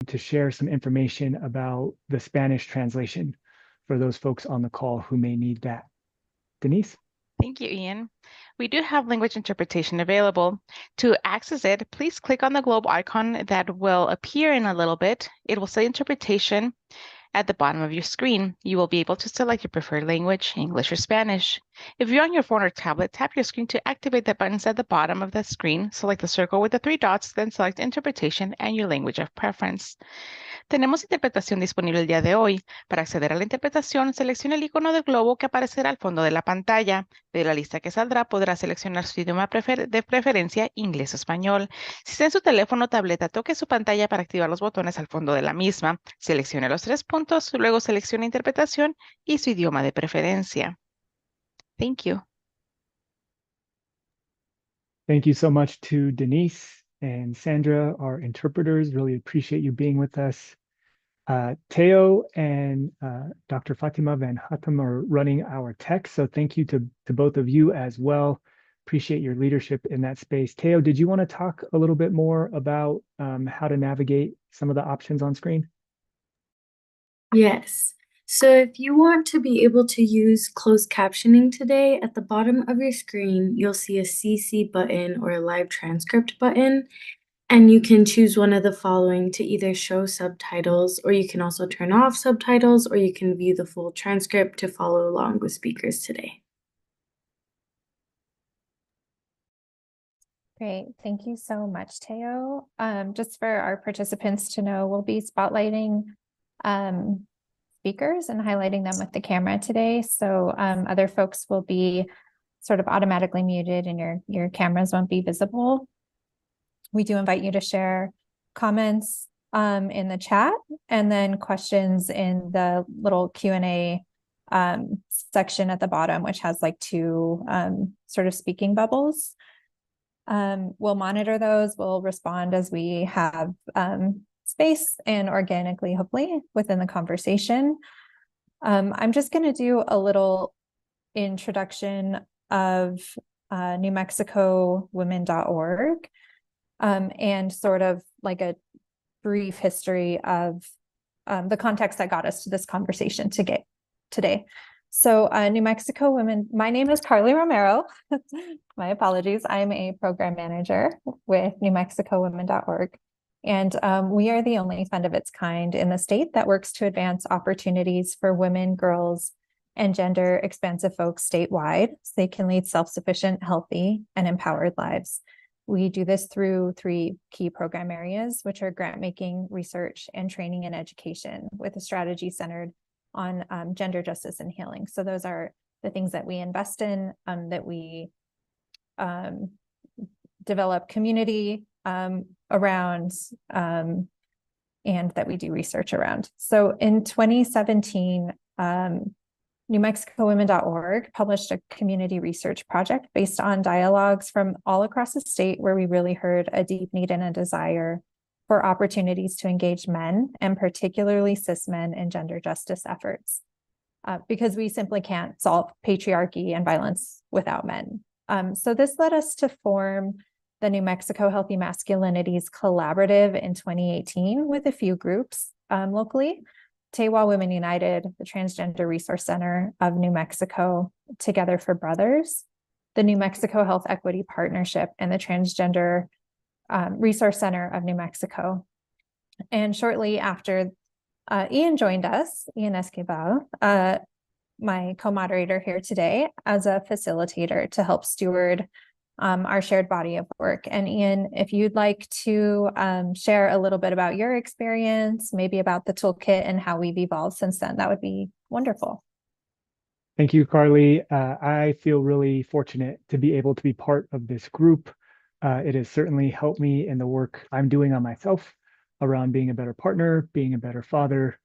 to share some information about the Spanish translation for those folks on the call who may need that. Denise? Thank you, Ian. We do have language interpretation available. To access it, please click on the globe icon that will appear in a little bit. It will say interpretation at the bottom of your screen. You will be able to select your preferred language, English or Spanish. If you're on your phone or tablet, tap your screen to activate the buttons at the bottom of the screen. Select the circle with the 3 dots, then select interpretation and your language of preference. Tenemos interpretación disponible el día de hoy. Para acceder a la interpretación, seleccione el icono del globo que aparecerá al fondo de la pantalla. De la lista que saldrá, podrá seleccionar su idioma de preferencia, inglés o español. Si está en su teléfono o tableta, toque su pantalla para activar los botones al fondo de la misma. Seleccione los 3 puntos, luego seleccione interpretación y su idioma de preferencia. Thank you. Thank you so much to Denise and Sandra, our interpreters. Really appreciate you being with us. Teo and Dr. Fatima Van Hattem are running our tech, so thank you to both of you as well. Appreciate your leadership in that space. Teo, did you want to talk a little bit more about how to navigate some of the options on screen? Yes. So if you want to be able to use closed captioning today, at the bottom of your screen, you'll see a CC button or a live transcript button, and you can choose one of the following to either show subtitles, or you can also turn off subtitles, or you can view the full transcript to follow along with speakers today. Great. Thank you so much, Teo. Just for our participants to know, we'll be spotlighting speakers and highlighting them with the camera today. So other folks will be sort of automatically muted and your cameras won't be visible. We do invite you to share comments in the chat and then questions in the little Q&A section at the bottom, which has like 2 sort of speaking bubbles. We'll monitor those. We'll respond as we have space and organically, hopefully, within the conversation. I'm just going to do a little introduction of NewMexicoWomen.Org and sort of like a brief history of the context that got us to this conversation today. So New Mexico Women, my name is Carly Romero. My apologies. I'm a program manager with NewMexicoWomen.Org. And we are the only fund of its kind in the state that works to advance opportunities for women, girls, and gender expansive folks statewide so they can lead self-sufficient, healthy, and empowered lives. We do this through 3 key program areas, which are grant making, research, and training and education, with a strategy centered on gender justice and healing. So those are the things that we invest in, that we develop community around, and that we do research around. So in 2017, NewMexicoWomen.Org published a community research project based on dialogues from all across the state, where we really heard a deep need and a desire for opportunities to engage men, and particularly cis men, in gender justice efforts, because we simply can't solve patriarchy and violence without men. So this led us to form the New Mexico Healthy Masculinities Collaborative in 2018 with a few groups locally: Tewa Women United, the Transgender Resource Center of New Mexico, Together for Brothers, the New Mexico Health Equity Partnership, and the Transgender Resource Center of New Mexico. And shortly after Ian joined us, Ian Esquivel, my co-moderator here today, as a facilitator to help steward our shared body of work. And Ian, if you'd like to share a little bit about your experience, maybe about the toolkit and how we've evolved since then, that would be wonderful. Thank you, Carly. I feel really fortunate to be able to be part of this group. It has certainly helped me in the work I'm doing on myself around being a better partner, being a better father,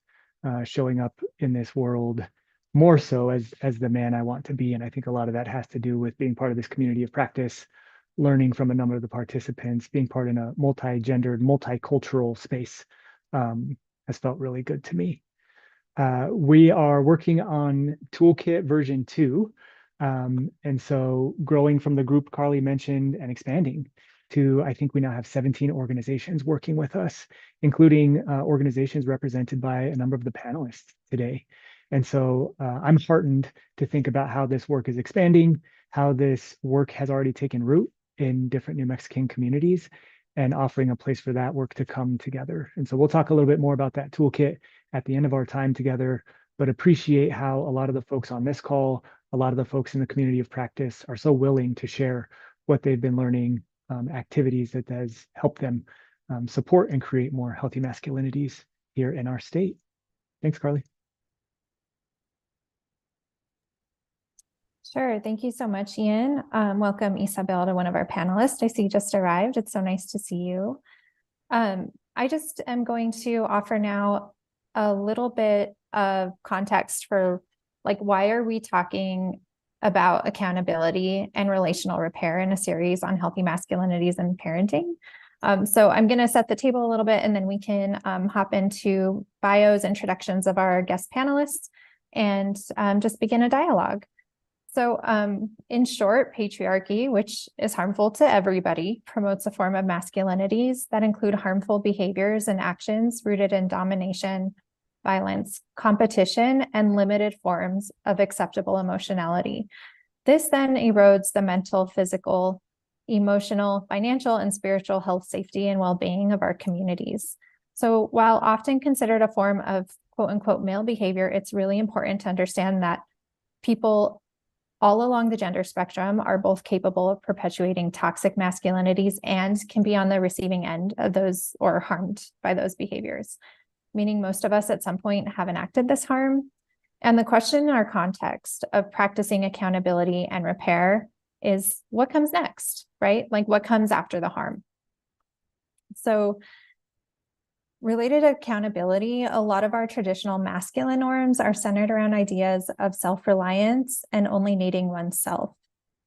showing up in this world more so as the man I want to be. And I think a lot of that has to do with being part of this community of practice, learning from a number of the participants, being part in a multi-gendered, multicultural space has felt really good to me. We are working on Toolkit version 2. And so growing from the group Carly mentioned and expanding to, I think we now have 17 organizations working with us, including organizations represented by a number of the panelists today. And so I'm heartened to think about how this work is expanding, how this work has already taken root in different New Mexican communities, and offering a place for that work to come together. And so we'll talk a little bit more about that toolkit at the end of our time together, but appreciate how a lot of the folks on this call, a lot of the folks in the community of practice are so willing to share what they've been learning, activities that has helped them support and create more healthy masculinities here in our state. Thanks, Carly. Sure. Thank you so much, Ian. Welcome, Isabel, to one of our panelists. I see you just arrived. It's so nice to see you. I just am going to offer now a little bit of context for why are we talking about accountability and relational repair in a series on healthy masculinities and parenting. So I'm going to set the table a little bit, and then we can hop into bios, introductions of our guest panelists, and just begin a dialogue. So in short, patriarchy, which is harmful to everybody, promotes a form of masculinities that include harmful behaviors and actions rooted in domination, violence, competition, and limited forms of acceptable emotionality. This then erodes the mental, physical, emotional, financial, and spiritual health, safety, and well-being of our communities. So while often considered a form of quote-unquote male behavior, it's really important to understand that people all along the gender spectrum are both capable of perpetuating toxic masculinities and can be on the receiving end of those or harmed by those behaviors, meaning most of us at some point have enacted this harm. And the question in our context of practicing accountability and repair is what comes next, right? What comes after the harm? So related to accountability, a lot of our traditional masculine norms are centered around ideas of self-reliance and only needing oneself,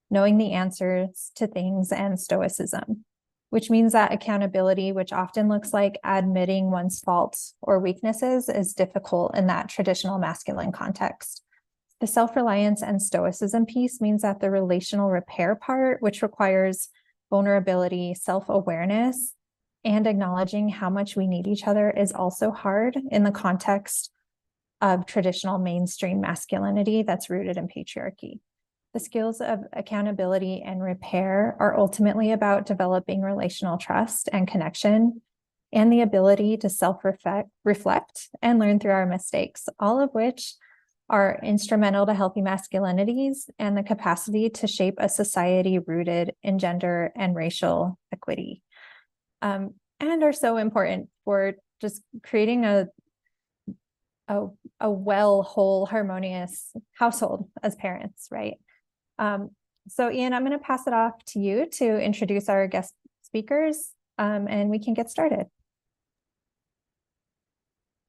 knowing the answers to things, and stoicism, which means that accountability, which often looks like admitting one's faults or weaknesses, is difficult in that traditional masculine context. The self-reliance and stoicism piece means that the relational repair part, which requires vulnerability, self-awareness, and acknowledging how much we need each other, is also hard in the context of traditional mainstream masculinity that's rooted in patriarchy. The skills of accountability and repair are ultimately about developing relational trust and connection, and the ability to self-reflect and learn through our mistakes, all of which are instrumental to healthy masculinities and the capacity to shape a society rooted in gender and racial equity. And are so important for just creating a well, whole, harmonious household as parents, right? So Ian, I'm going to pass it off to you to introduce our guest speakers, and we can get started.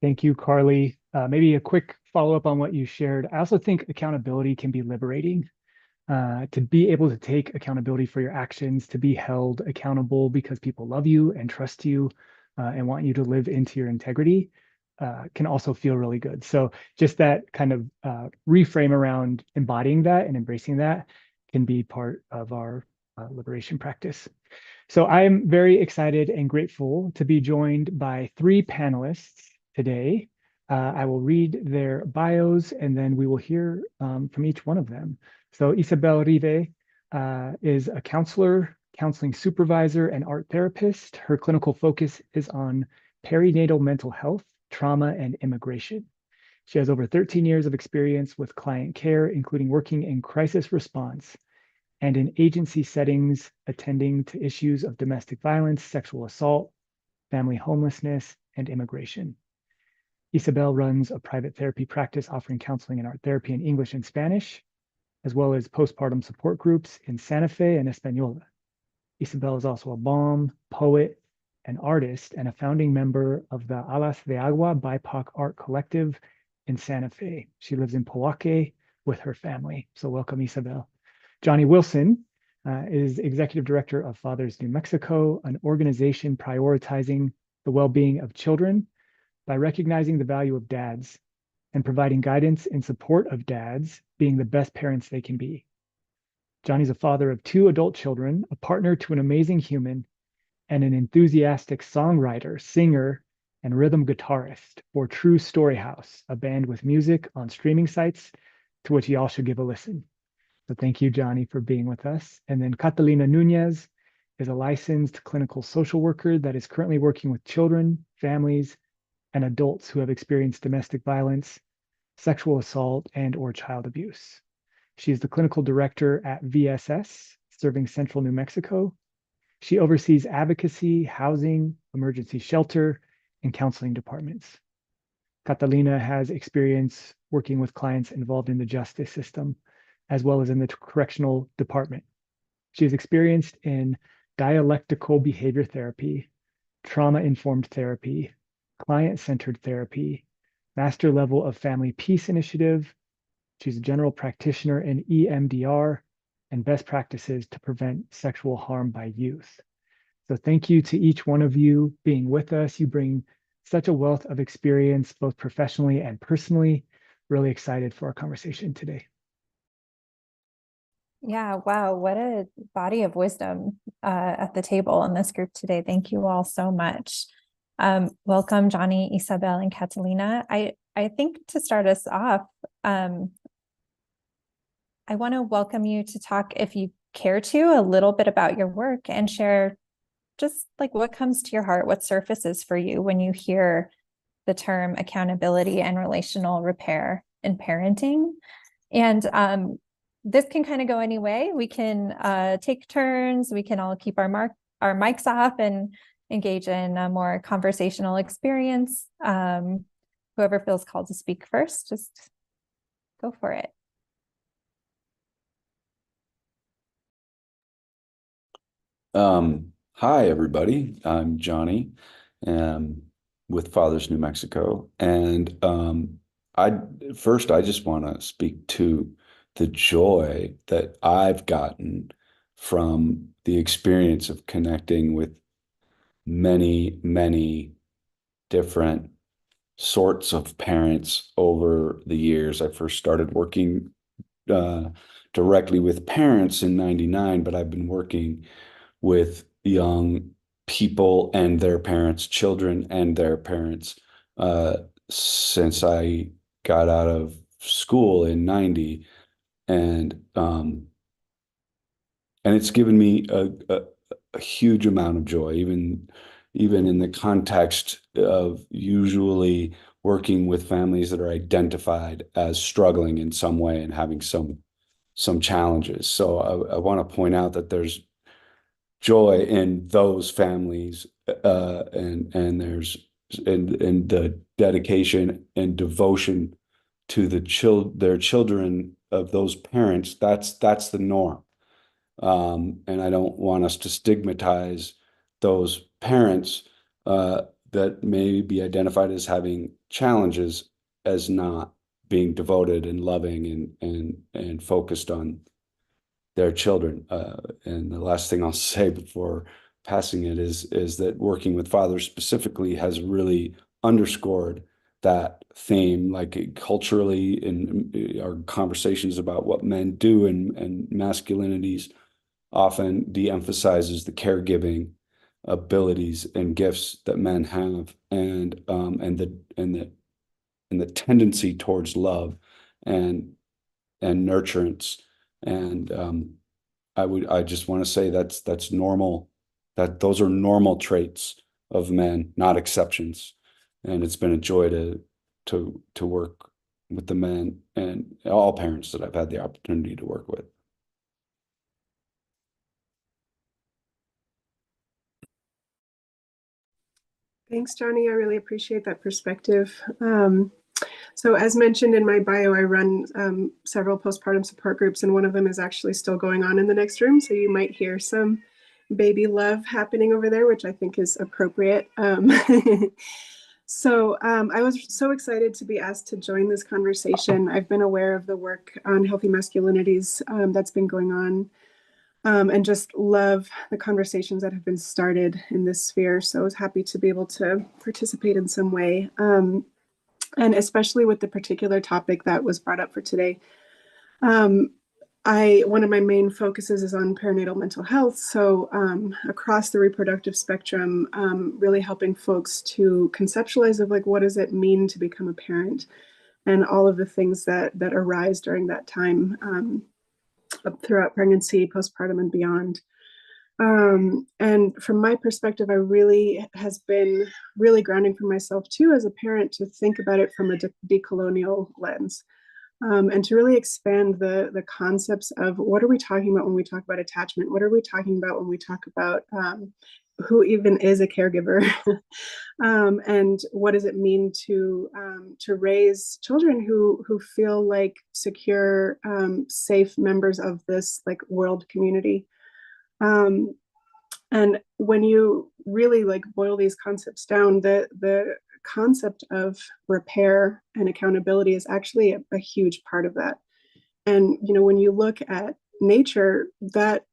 Thank you, Carly. Maybe a quick follow-up on what you shared. I also think accountability can be liberating. To be able to take accountability for your actions, to be held accountable because people love you and trust you and want you to live into your integrity can also feel really good. So just that kind of reframe around embodying that and embracing that can be part of our liberation practice. So I'm very excited and grateful to be joined by 3 panelists today. I will read their bios and then we will hear from each one of them. So Isabel Ribe is a counselor, counseling supervisor, and art therapist. Her clinical focus is on perinatal mental health, trauma, and immigration. She has over 13 years of experience with client care, including working in crisis response and in agency settings, attending to issues of domestic violence, sexual assault, family homelessness, and immigration. Isabel runs a private therapy practice offering counseling and art therapy in English and Spanish, as well as postpartum support groups in Santa Fe and Española. Isabel is also a mom, poet, and artist, and a founding member of the Alas de Agua BIPOC Art Collective in Santa Fe. She lives in Poake with her family. So welcome, Isabel. Johnny Wilson is executive director of Fathers New Mexico, an organization prioritizing the well-being of children by recognizing the value of dads and providing guidance in support of dads being the best parents they can be. Johnny's a father of 2 adult children, a partner to an amazing human, and an enthusiastic songwriter, singer, and rhythm guitarist for True Story House, a band with music on streaming sites to which y'all should give a listen. So thank you, Johnny, for being with us. And then Catalina Nunez is a licensed clinical social worker that is currently working with children, families, and adults who have experienced domestic violence, sexual assault, and/or child abuse. She is the clinical director at VSS, serving Central New Mexico. She oversees advocacy, housing, emergency shelter, and counseling departments. Catalina has experience working with clients involved in the justice system, as well as in the correctional department. She is experienced in dialectical behavior therapy, trauma-informed therapy, client-centered therapy, master level of family peace initiative. She's a general practitioner in EMDR and best practices to prevent sexual harm by youth. So thank you to each one of you being with us. You bring such a wealth of experience, both professionally and personally. Really excited for our conversation today. Yeah, wow, what a body of wisdom at the table in this group today. Thank you all so much. Welcome, Johnny, Isabel, and Catalina. I think to start us off, I want to welcome you to talk, if you care to, a little bit about your work and share just like what comes to your heart, what surfaces for you when you hear the term accountability and relational repair in parenting. And this can kind of go any way. We can take turns. We can all keep our mics off and engage in a more conversational experience. Whoever feels called to speak first, just go for it. Hi, everybody. I'm Johnny with Fathers New Mexico. And I just want to speak to the joy that I've gotten from the experience of connecting with many, many different sorts of parents over the years. I first started working directly with parents in '99, but I've been working with young people and their parents, children and their parents, since I got out of school in '90. And it's given me a huge amount of joy, even in the context of usually working with families that are identified as struggling in some way and having some challenges. So I want to point out that there's joy in those families, and there's and the dedication and devotion to their children of those parents. That's the norm. And I don't want us to stigmatize those parents that may be identified as having challenges as not being devoted and loving and focused on their children. And the last thing I'll say before passing it is that working with fathers specifically has really underscored that theme, like culturally in our conversations about what men do and masculinities often de-emphasizes the caregiving abilities and gifts that men have, and the tendency towards love and nurturance. And I just want to say that's normal, that those are normal traits of men, not exceptions. And it's been a joy to work with the men and all parents that I've had the opportunity to work with. Thanks, Johnny. I really appreciate that perspective. So as mentioned in my bio, I run several postpartum support groups, and one of them is actually still going on in the next room. So you might hear some baby love happening over there, which I think is appropriate. So I was so excited to be asked to join this conversation. I've been aware of the work on healthy masculinities that's been going on, and just love the conversations that have been started in this sphere. So I was happy to be able to participate in some way. And especially with the particular topic that was brought up for today. one of my main focuses is on perinatal mental health. So across the reproductive spectrum, really helping folks to conceptualize of like, what does it mean to become a parent, and all of the things that arise during that time, throughout pregnancy, postpartum, and beyond. And from my perspective, has been really grounding for myself too, as a parent, to think about it from a decolonial lens. And to really expand the concepts of what are we talking about when we talk about attachment? What are we talking about when we talk about who even is a caregiver? And what does it mean to raise children who feel like secure, safe members of this like world community? And when you really like boil these concepts down, the concept of repair and accountability is actually a huge part of that. And when you look at nature, that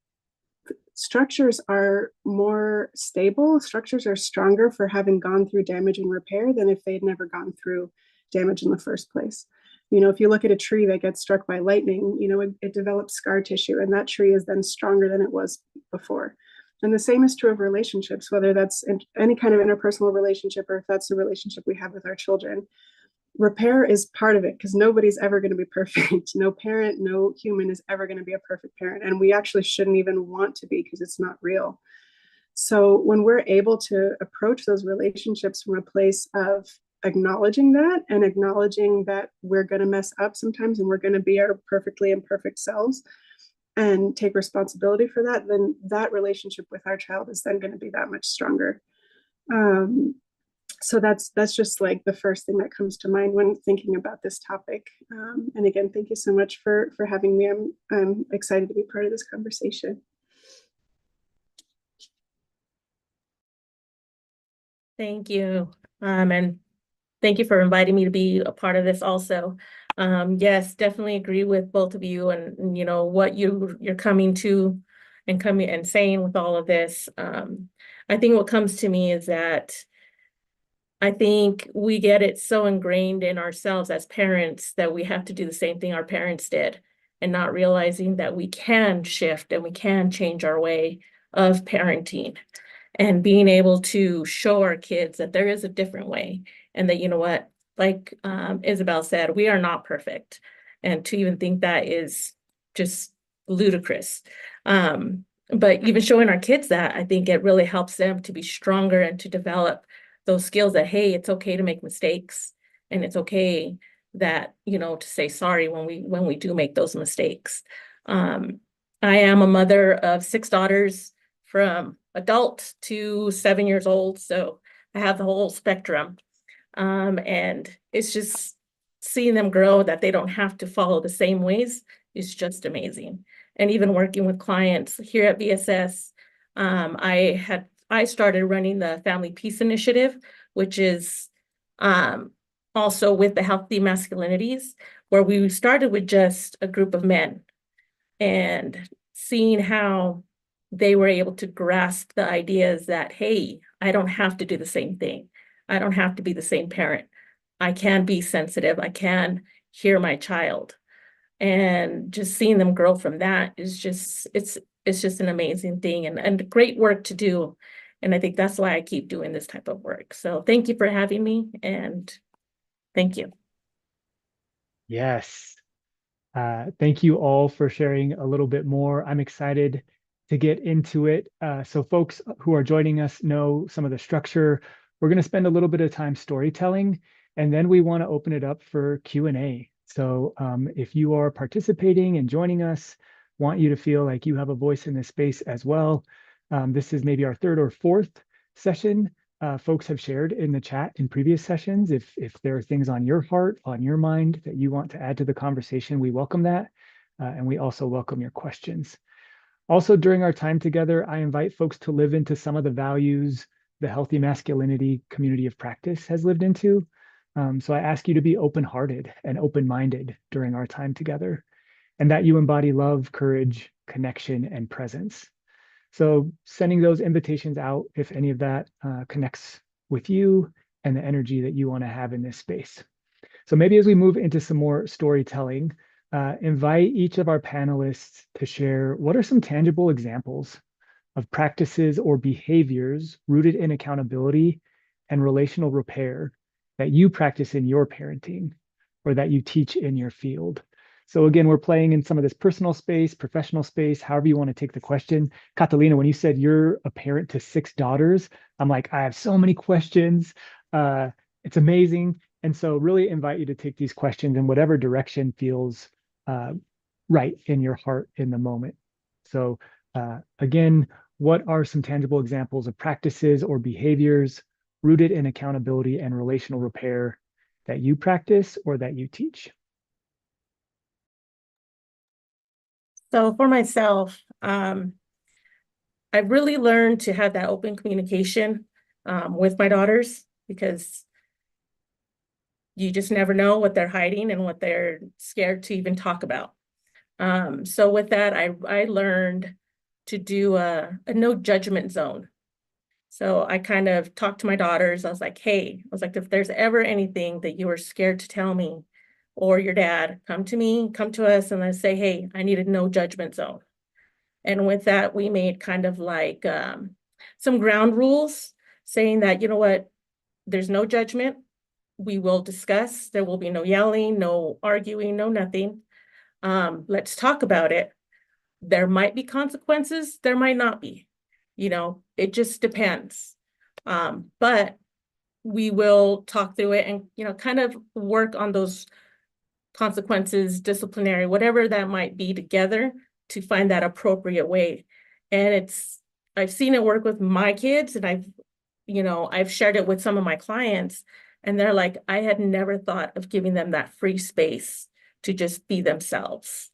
structures are more stable, structures are stronger for having gone through damage and repair than if they'd never gone through damage in the first place. If you look at a tree that gets struck by lightning, it develops scar tissue, and that tree is then stronger than it was before. And the same is true of relationships, whether that's in any kind of interpersonal relationship or if that's the relationship we have with our children. Repair is part of it, because nobody's ever going to be perfect. No parent, no human is ever going to be a perfect parent. And we actually shouldn't even want to be, because it's not real. So when we're able to approach those relationships from a place of acknowledging that, and acknowledging that we're going to mess up sometimes and we're going to be our perfectly imperfect selves, and take responsibility for that, then that relationship with our child is then going to be that much stronger. So that's just like the first thing that comes to mind when thinking about this topic. And again, thank you so much for having me. I'm excited to be part of this conversation. Thank you. And thank you for inviting me to be a part of this also. Yes, definitely agree with both of you, and what you're coming to and saying with all of this. I think what comes to me is that I think we get it so ingrained in ourselves as parents that we have to do the same thing our parents did, and not realizing that we can shift and we can change our way of parenting, and being able to show our kids that there is a different way, and that, like Isabel said, we are not perfect. And to even think that is just ludicrous. But even showing our kids that, I think it really helps them to be stronger and to develop those skills that, hey, it's okay to make mistakes, and it's okay that, to say sorry when we do make those mistakes. I am a mother of 6 daughters, from adult to 7 years old. So I have the whole spectrum. And it's just seeing them grow, that they don't have to follow the same ways, is just amazing. And even working with clients here at BSS, I started running the Family Peace Initiative, which is also with the Healthy Masculinities, where we started with just a group of men, and seeing how they were able to grasp the ideas that, hey, I don't have to do the same thing. I don't have to be the same parent. I can be sensitive. I can hear my child. And just seeing them grow from that is just, it's just an amazing thing, and great work to do. And I think that's why I keep doing this type of work. So thank you for having me, and thank you. Yes. Thank you all for sharing a little bit more. I'm excited to get into it. So folks who are joining us know some of the structure. We're going to spend a little bit of time storytelling, and then we want to open it up for Q&A. So if you are participating and joining us, want you to feel like you have a voice in this space as well. This is maybe our 3rd or 4th session. Folks have shared in the chat in previous sessions. If there are things on your heart, on your mind that you want to add to the conversation, we welcome that. And we also welcome your questions. Also, during our time together, I invite folks to live into some of the values the Healthy Masculinity community of practice has lived into. So I ask you to be open-hearted and open-minded during our time together, and that you embody love, courage, connection, and presence. So sending those invitations out if any of that connects with you and the energy that you want to have in this space. So maybe as we move into some more storytelling, invite each of our panelists to share what are some tangible examples of practices or behaviors rooted in accountability and relational repair that you practice in your parenting or that you teach in your field. So again, we're playing in some of this personal space, professional space, however you want to take the question. Catalina, when you said you're a parent to 6 daughters, I'm like, I have so many questions. It's amazing. And so really invite you to take these questions in whatever direction feels right in your heart in the moment. So again, what are some tangible examples of practices or behaviors rooted in accountability and relational repair that you practice or that you teach? So for myself, I've really learned to have that open communication with my daughters, because you just never know what they're hiding and what they're scared to even talk about. So with that, I learned to do a no judgment zone. So I kind of talked to my daughters. I was like, hey, if there's ever anything that you are scared to tell me or your dad, come to us, and let's say, hey, I need a no judgment zone. And with that, we made kind of like some ground rules saying that, you know what, there's no judgment. We will discuss. There will be no yelling, no arguing, no nothing. Let's talk about it. There might be consequences. There might not be. It just depends. But we will talk through it and, kind of work on those consequences, disciplinary, whatever that might be, together to find that appropriate way. And I've seen it work with my kids, and I've shared it with some of my clients, and they're like, I had never thought of giving them that free space to just be themselves.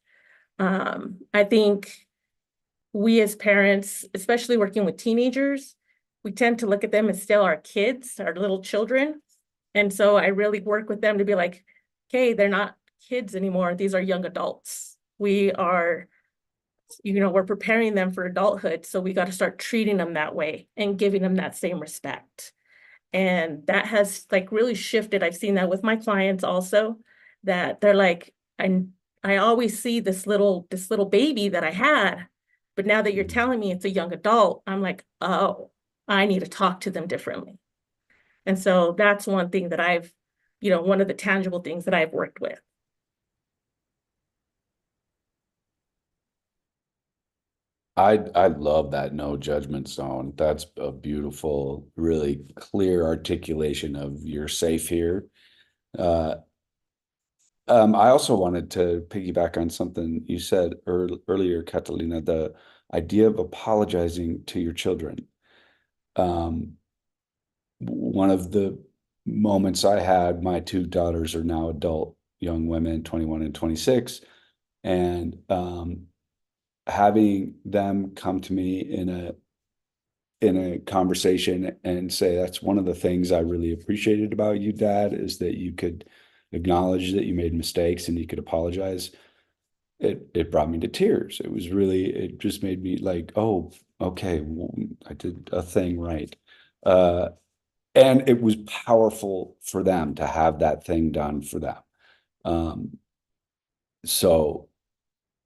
I think we as parents, especially working with teenagers, we tend to look at them as still our kids, our little children. And so I really work with them to be like, okay, they're not kids anymore. These are young adults. We are, we're preparing them for adulthood. So we got to start treating them that way and giving them that same respect. And that has really shifted. I've seen that with my clients also, that they're like, I always see this little baby that I had, but now that you're telling me it's a young adult, I'm like, oh, I need to talk to them differently. And so that's one thing that one of the tangible things that I've worked with. I love that no judgment zone. That's a beautiful, really clear articulation of you're safe here. I also wanted to piggyback on something you said earlier, Catalina, the idea of apologizing to your children. One of the moments I had, my 2 daughters are now adult young women, 21 and 26, and having them come to me in a conversation and say, that's one of the things I really appreciated about you, Dad, is that you could acknowledge that you made mistakes and you could apologize. It brought me to tears. It just made me like, oh, okay, well, I did a thing right. And it was powerful for them to have that thing done for them. So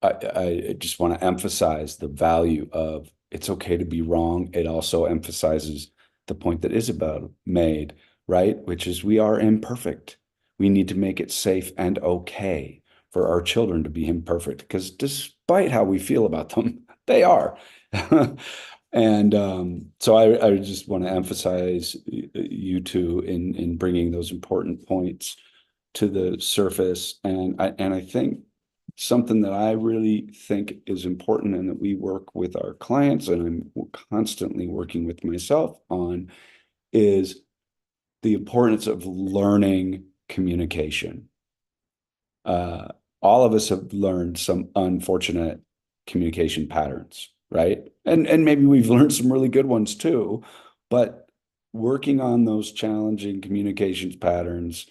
I just want to emphasize the value of it's okay to be wrong. It also emphasizes the point that Isabel made, right? Which is we are imperfect. We need to make it safe and okay for our children to be imperfect, because despite how we feel about them, they are. And so I just want to emphasize you two in bringing those important points to the surface. And I think something that I really think is important and that we work with our clients, and I'm constantly working with myself on, is the importance of learning communication. All of us have learned some unfortunate communication patterns, right? And maybe we've learned some really good ones too, but working on those challenging communications patterns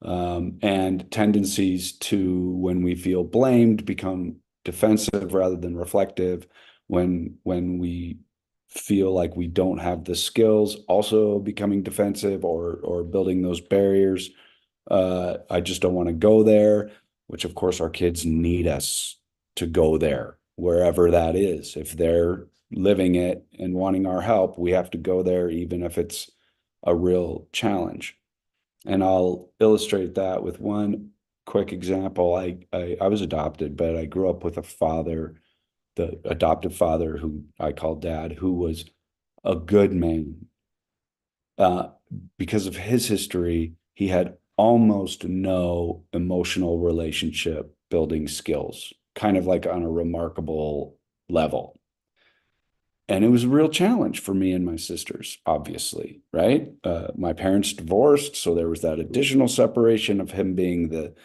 and tendencies to, when we feel blamed, become defensive rather than reflective, when we feel like we don't have the skills, also becoming defensive or building those barriers. I just don't want to go there. which of course our kids need us to go there, wherever that is. If they're living it and wanting our help, we have to go there, even if it's a real challenge. And I'll illustrate that with one quick example. I was adopted, but I grew up with a father, the adoptive father, who I call Dad, who was a good man. Because of his history, he had almost no emotional relationship building skills, kind of like on a remarkable level. And it was a real challenge for me and my sisters, obviously, right? My parents divorced, so there was that additional separation of him being the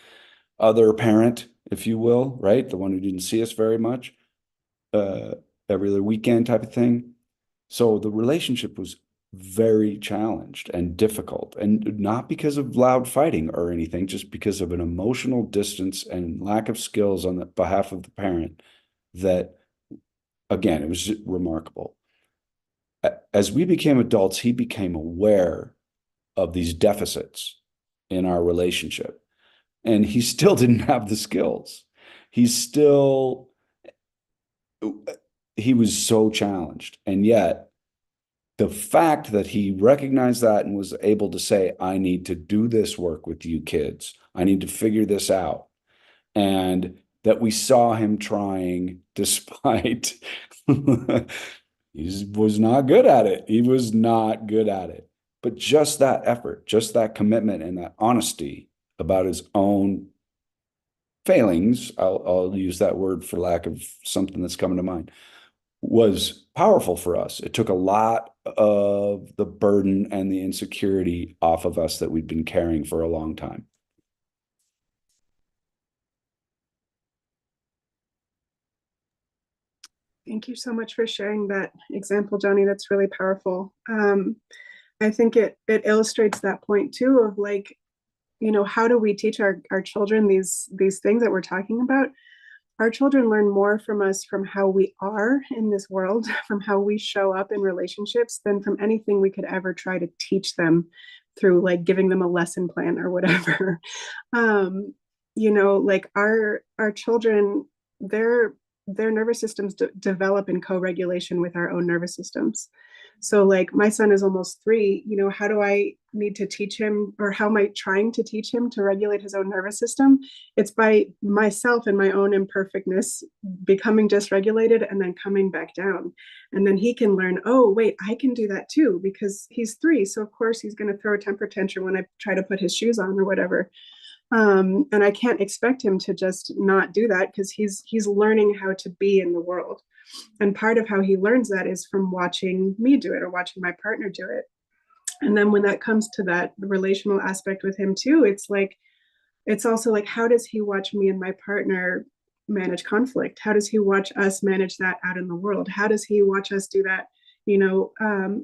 other parent, if you will, right? The one who didn't see us very much, every other weekend type of thing. So the relationship was very challenged and difficult, and not because of loud fighting or anything, just because of an emotional distance and lack of skills on the behalf of the parent that, again, it was remarkable. As we became adults, he became aware of these deficits in our relationship, and he still didn't have the skills. He was so challenged. And yet the fact that he recognized that and was able to say, I need to do this work with you kids, I need to figure this out, and that we saw him trying despite he was not good at it. He was not good at it. But just that effort, just that commitment and that honesty about his own failings, I'll use that word for lack of something that's coming to mind, was powerful for us. It took a lot of the burden and the insecurity off of us that we'd been carrying for a long time. Thank you so much for sharing that example, Johnny. That's really powerful. I think it illustrates that point too of, like, you know, how do we teach our children these things that we're talking about? Our children learn more from us from how we are in this world, from how we show up in relationships, than from anything we could ever try to teach them through, like, giving them a lesson plan or whatever. You know, like our children, their nervous systems develop in co-regulation with our own nervous systems. So, like, my son is almost 3, you know, how do I need to teach him, or how am I trying to teach him to regulate his own nervous system? It's by myself and my own imperfectness becoming dysregulated and then coming back down. And then he can learn, oh, wait, I can do that too, because he's 3. So of course he's going to throw a temper tantrum when I try to put his shoes on or whatever. And I can't expect him to just not do that, because he's learning how to be in the world. And part of how he learns that is from watching me do it, or watching my partner do it. And then when that comes to that relational aspect with him too, it's like, it's also like, how does he watch me and my partner manage conflict? How does he watch us manage that out in the world? How does he watch us do that, you know,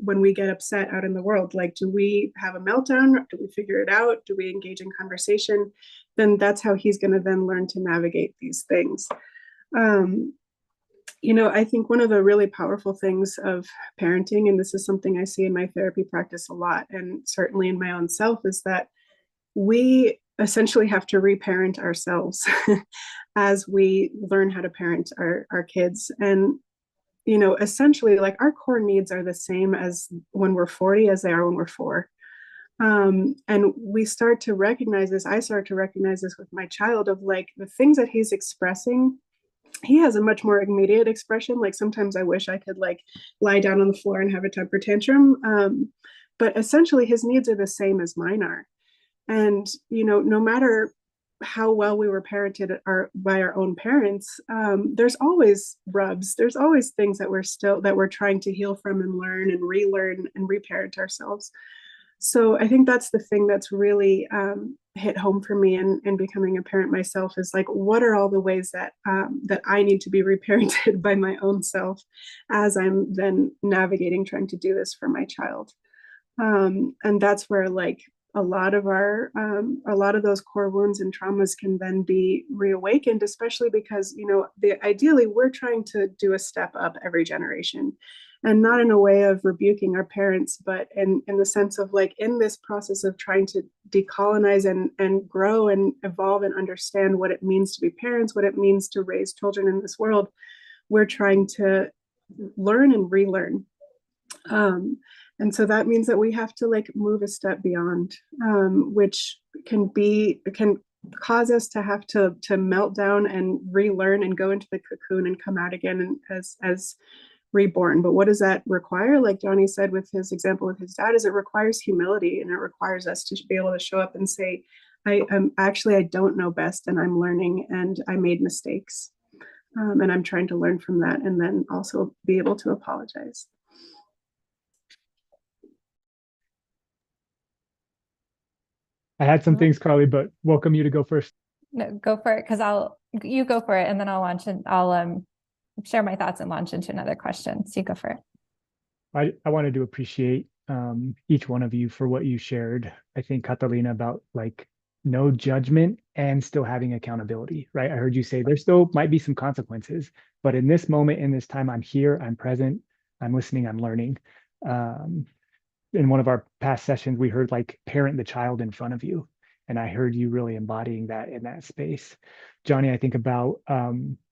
when we get upset out in the world? Like, do we have a meltdown? Do we figure it out? Do we engage in conversation? Then that's how he's going to then learn to navigate these things. You know, I think one of the really powerful things of parenting, and this is something I see in my therapy practice a lot, and certainly in my own self, is that we essentially have to reparent ourselves as we learn how to parent our kids. And, you know, essentially, like, our core needs are the same as when we're 40 as they are when we're 4. And we start to recognize this. I start to recognize this with my child, of, like, the things that he's expressing. He has a much more immediate expression. Like, sometimes I wish I could, like, lie down on the floor and have a temper tantrum. But essentially his needs are the same as mine are. And, you know, no matter how well we were parented by our own parents, there's always rubs. There's always things that we're trying to heal from and learn and relearn and reparent ourselves. So I think that's the thing that's really hit home for me in becoming a parent myself, is like, what are all the ways that that I need to be reparented by my own self as I'm then navigating trying to do this for my child. And that's where, like, a lot of those core wounds and traumas can then be reawakened, especially because, you know, ideally we're trying to do a step up every generation. and not in a way of rebuking our parents, but in the sense of like, in this process of trying to decolonize and grow and evolve and understand what it means to be parents, what it means to raise children in this world, we're trying to learn and relearn. And so that means that we have to like move a step beyond, which can cause us to have to melt down and relearn and go into the cocoon and come out again as reborn. But what does that require? Like Johnny said with his example with his dad, is it requires humility, and it requires us to be able to show up and say, I don't know best, and I'm learning, and I made mistakes, and I'm trying to learn from that, and then also be able to apologize. I had some things, Carly, but welcome you to go first. No, go for it, because you go for it, and then I'll share my thoughts and launch into another question. So you go for it. I wanted to appreciate each one of you for what you shared. I think, Catalina, about like no judgment and still having accountability, right? I heard you say there still might be some consequences, but in this moment, in this time, I'm here, I'm present, I'm listening, I'm learning. In one of our past sessions, we heard like parent the child in front of you. And I heard you really embodying that in that space. Johnny, I think about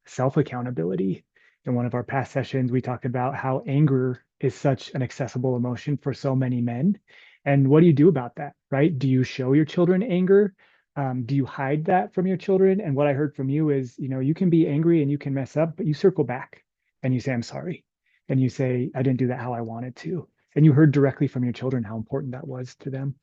self-accountability. In one of our past sessions, we talked about how anger is such an accessible emotion for so many men. And what do you do about that, right? Do you show your children anger? Do you hide that from your children? And what I heard from you is, you can be angry and you can mess up, but you circle back and you say, I'm sorry. And you say, I didn't do that how I wanted to. And you heard directly from your children how important that was to them.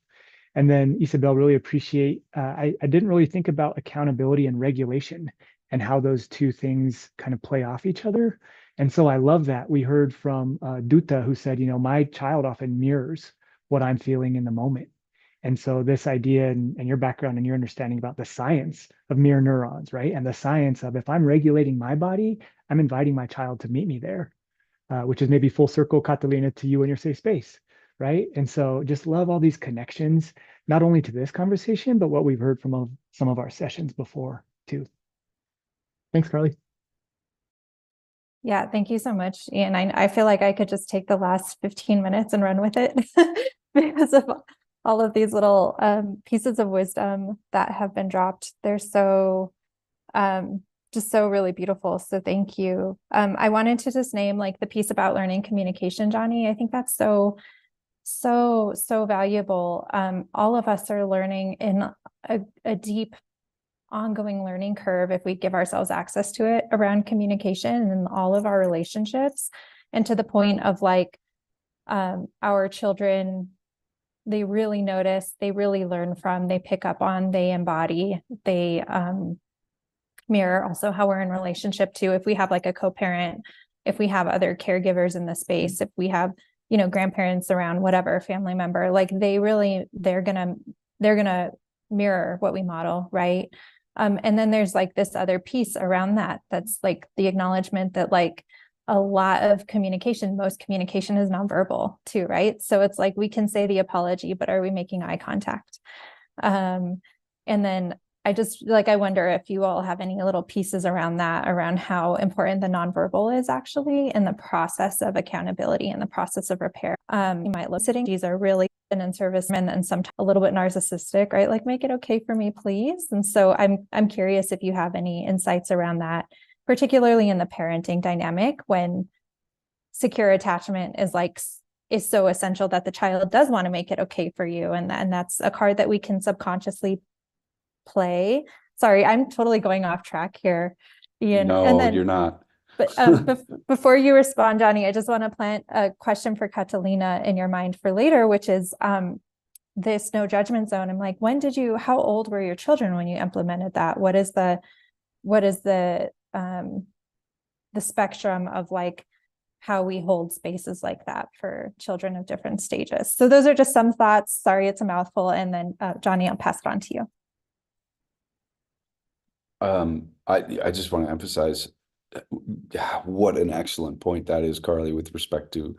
And then Isabel, really appreciate, I didn't really think about accountability and regulation and how those two things kind of play off each other. And so I love that. We heard from Duta, who said, my child often mirrors what I'm feeling in the moment. And so this idea and your background and your understanding about the science of mirror neurons, right? And the science of if I'm regulating my body, I'm inviting my child to meet me there. Which is maybe full circle, Catalina, to you and your safe space, right? And so just love all these connections, not only to this conversation, but what we've heard from some of our sessions before too. Thanks, Carly. Yeah, thank you so much. And I feel like I could just take the last 15 minutes and run with it because of all of these little pieces of wisdom that have been dropped. They're so just so really beautiful. So thank you. I wanted to just name like the piece about learning communication, Johnny. I think that's so valuable. All of us are learning in a deep ongoing learning curve if we give ourselves access to it around communication and all of our relationships. And to the point of like our children, they really notice, they really learn from, they pick up on, they embody, they mirror also how we're in relationship to, if we have like a co-parent, if we have other caregivers in the space, if we have, grandparents around, whatever family member, like they're gonna mirror what we model, right? And then there's like this other piece around that's like the acknowledgement that like a lot of communication, most communication is nonverbal too, right? So it's like we can say the apology, but are we making eye contact? And then I wonder if you all have any little pieces around that, around how important the nonverbal is actually in the process of accountability and the process of repair. You might look sitting, these are really in service and sometimes a little bit narcissistic, right? Like, make it okay for me, please. And so I'm curious if you have any insights around that, particularly in the parenting dynamic when secure attachment is so essential that the child does want to make it okay for you. And that's a card that we can subconsciously play. Sorry, I'm totally going off track here, Ian. No, and then, you're not. But before you respond, Johnny, I just want to plant a question for Catalina in your mind for later, which is this no judgment zone. I'm like, how old were your children when you implemented that? What is the spectrum of like how we hold spaces like that for children of different stages? So those are just some thoughts. Sorry, it's a mouthful. And then Johnny, I'll pass it on to you. I just want to emphasize what an excellent point that is, Carly, with respect to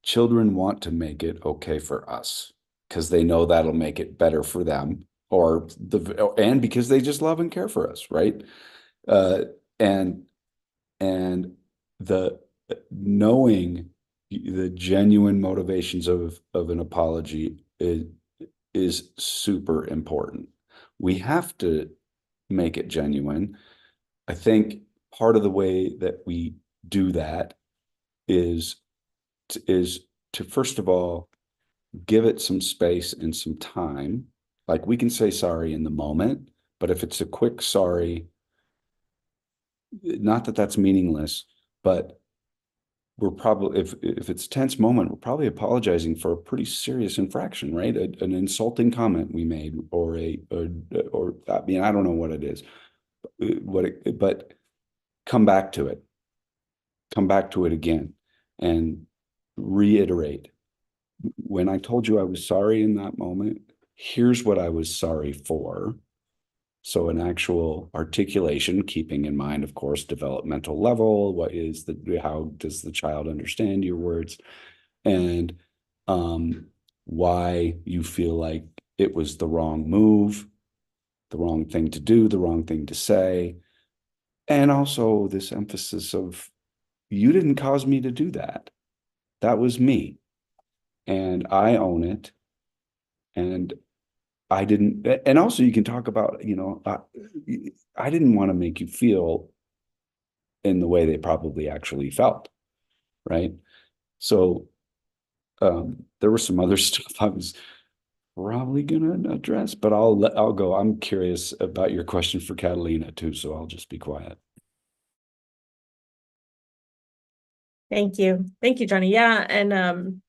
children want to make it okay for us because they know that'll make it better for them, and because they just love and care for us, right? And the knowing the genuine motivations of an apology is super important. We have to make it genuine. I think part of the way that we do that is to first of all give it some space and some time. Like, we can say sorry in the moment, but if it's a quick sorry, not that that's meaningless, but we're probably, if it's a tense moment, we're probably apologizing for a pretty serious infraction, right? An insulting comment we made, or I mean, I don't know what it is, but come back to it. Come back to it again and reiterate. When I told you I was sorry in that moment, here's what I was sorry for. So an actual articulation, keeping in mind, of course, developmental level, how does the child understand your words, and why you feel like it was the wrong move, the wrong thing to do, the wrong thing to say. And also this emphasis of, you didn't cause me to do that. That was me. And I own it. And I didn't, and also you can talk about, I didn't want to make you feel in the way they probably actually felt, right? So there was some other stuff I was probably going to address, but I'll go. I'm curious about your question for Catalina too, so I'll just be quiet. Thank you, Johnny. Yeah, and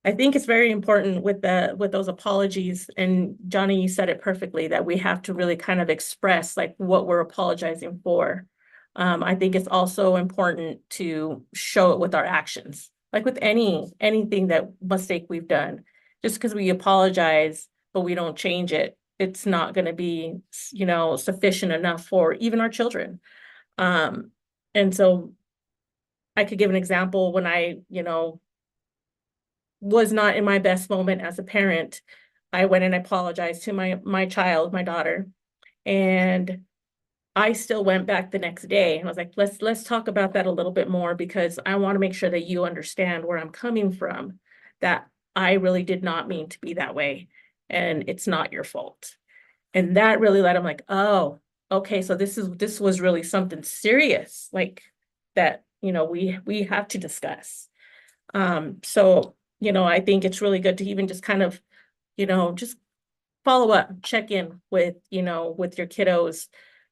I think it's very important with those apologies, and Johnny, you said it perfectly, that we have to really kind of express like what we're apologizing for. I think it's also important to show it with our actions, like with anything that mistake we've done. Just because we apologize but we don't change it, it's not going to be, sufficient enough for even our children. And so I could give an example. When I, was not in my best moment as a parent, I went and apologized to my child, my daughter, and I still went back the next day and I was like, let's talk about that a little bit more, because I want to make sure that you understand where I'm coming from, that I really did not mean to be that way, and it's not your fault. And that really let him like, oh, okay, so this was really something serious, like that, we have to discuss. So I think it's really good to even just kind of, just follow up, check in with, with your kiddos,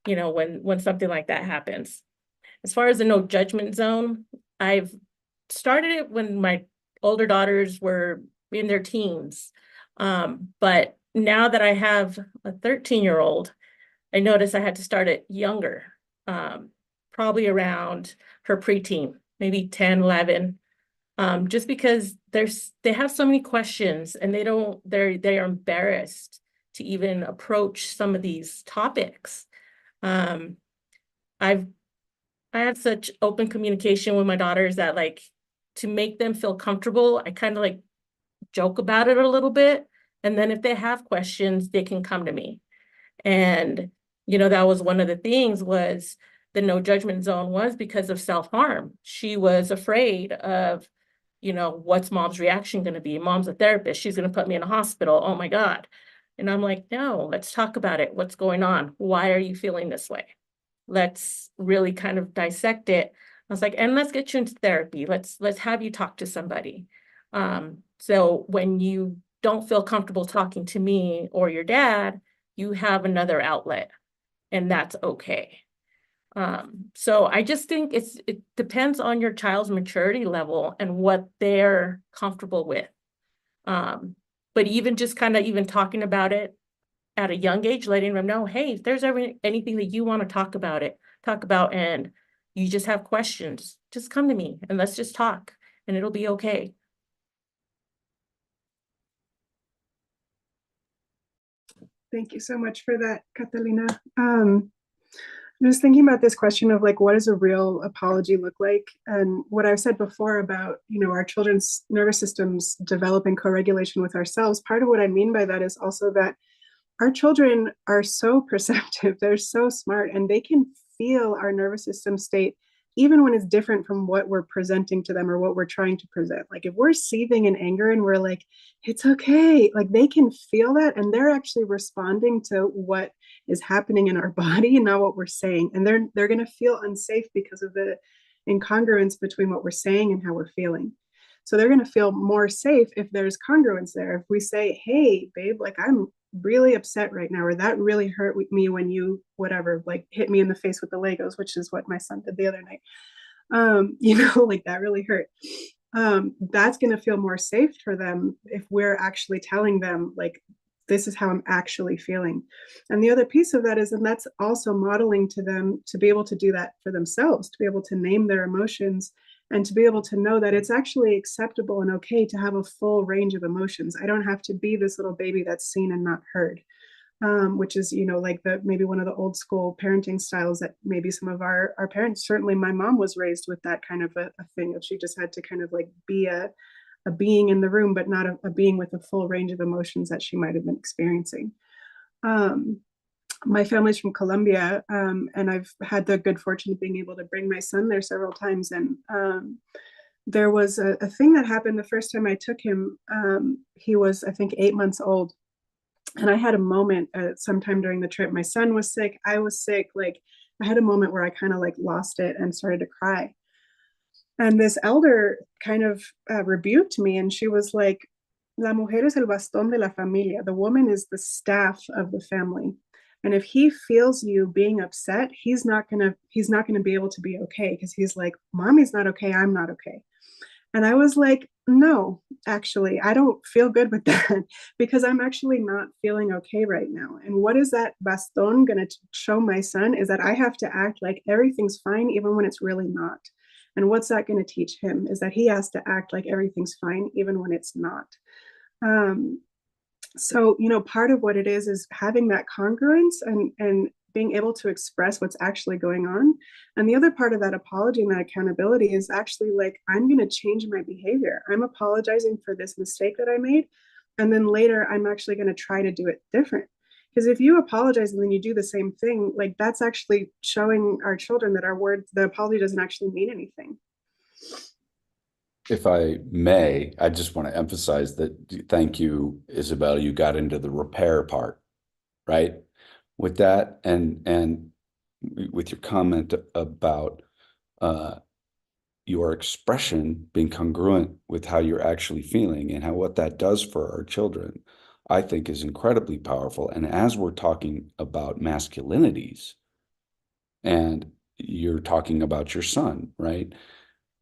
when something like that happens. As far as the no judgment zone, I've started it when my older daughters were in their teens. But now that I have a 13-year-old, I noticed I had to start it younger, probably around her preteen, maybe 10, 11. Just because they have so many questions, and they are embarrassed to even approach some of these topics. I have such open communication with my daughters that, like, to make them feel comfortable, I kind of like joke about it a little bit. And then if they have questions, they can come to me. And, that was one of the things, was the no judgment zone was because of self-harm. She was afraid of, what's mom's reaction going to be? Mom's a therapist. She's going to put me in a hospital. Oh my God. And I'm like, no, let's talk about it. What's going on? Why are you feeling this way? Let's really kind of dissect it. I was like, and let's get you into therapy. Let's have you talk to somebody. So when you don't feel comfortable talking to me or your dad, you have another outlet, and that's okay. So I just think it depends on your child's maturity level and what they're comfortable with. But even just kind of even talking about it at a young age, letting them know, hey, if there's ever anything that you want to talk about, and you just have questions, just come to me and let's just talk, and it'll be okay. Thank you so much for that, Catalina. I'm just thinking about this question of like, what does a real apology look like? And what I've said before about, our children's nervous systems developing co-regulation with ourselves. Part of what I mean by that is also that our children are so perceptive, they're so smart, and they can feel our nervous system state even when it's different from what we're presenting to them or what we're trying to present. Like if we're seething in anger and we're like, it's okay, like they can feel that and they're actually responding to what is happening in our body and not what we're saying. And they're going to feel unsafe because of the incongruence between what we're saying and how we're feeling. So they're going to feel more safe if there's congruence there. If we say, hey, babe, like I'm really upset right now, or that really hurt me when you, whatever, like hit me in the face with the Legos, which is what my son did the other night. Like that really hurt. That's going to feel more safe for them if we're actually telling them, like, this is how I'm actually feeling. And the other piece of that is, and that's also modeling to them to be able to do that for themselves, to be able to name their emotions and to be able to know that it's actually acceptable and okay to have a full range of emotions. I don't have to be this little baby that's seen and not heard, which is, like maybe one of the old school parenting styles that maybe some of our parents, certainly my mom was raised with that kind of a thing of she just had to kind of like be a being in the room, but not a being with a full range of emotions that she might have been experiencing. My family's from Colombia, and I've had the good fortune of being able to bring my son there several times. And there was a thing that happened the first time I took him. He was, I think, 8 months old. And I had a moment sometime during the trip. My son was sick. I was sick. Like I had a moment where I kind of like lost it and started to cry. And this elder kind of rebuked me, and she was like, "La mujer es el bastón de la familia." The woman is the staff of the family. And if he feels you being upset, he's not gonna be able to be okay, because he's like, "Mommy's not okay. I'm not okay." And I was like, no, actually, I don't feel good with that because I'm actually not feeling okay right now. And what is that bastón going to show my son is that I have to act like everything's fine, even when it's really not. And what's that going to teach him is that he has to act like everything's fine, even when it's not. So, part of what it is having that congruence and being able to express what's actually going on. And the other part of that apology and that accountability is actually like, I'm going to change my behavior. I'm apologizing for this mistake that I made. And then later, I'm actually going to try to do it different. Because if you apologize and then you do the same thing, like that's actually showing our children that the apology doesn't actually mean anything. If I may, I just want to emphasize that, thank you, Isabel, you got into the repair part, right? With that and with your comment about your expression being congruent with how you're actually feeling and what that does for our children, I think is incredibly powerful. And as we're talking about masculinities, and you're talking about your son, right?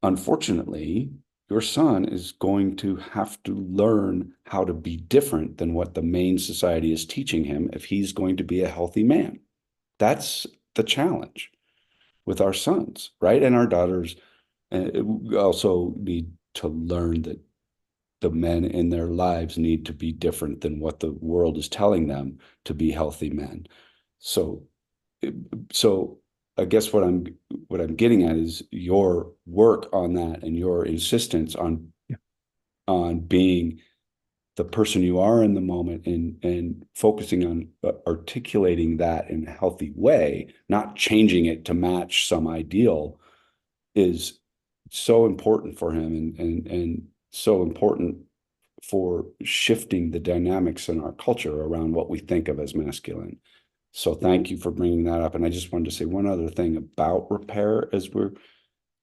Unfortunately, your son is going to have to learn how to be different than what the main society is teaching him if he's going to be a healthy man. That's the challenge with our sons, right? And our daughters also need to learn that the men in their lives need to be different than what the world is telling them to be healthy men. So I guess what I'm getting at is your work on that and your insistence on being the person you are in the moment and focusing on articulating that in a healthy way, not changing it to match some ideal, is so important for him and so important for shifting the dynamics in our culture around what we think of as masculine. So thank you for bringing that up. And I just wanted to say one other thing about repair as we're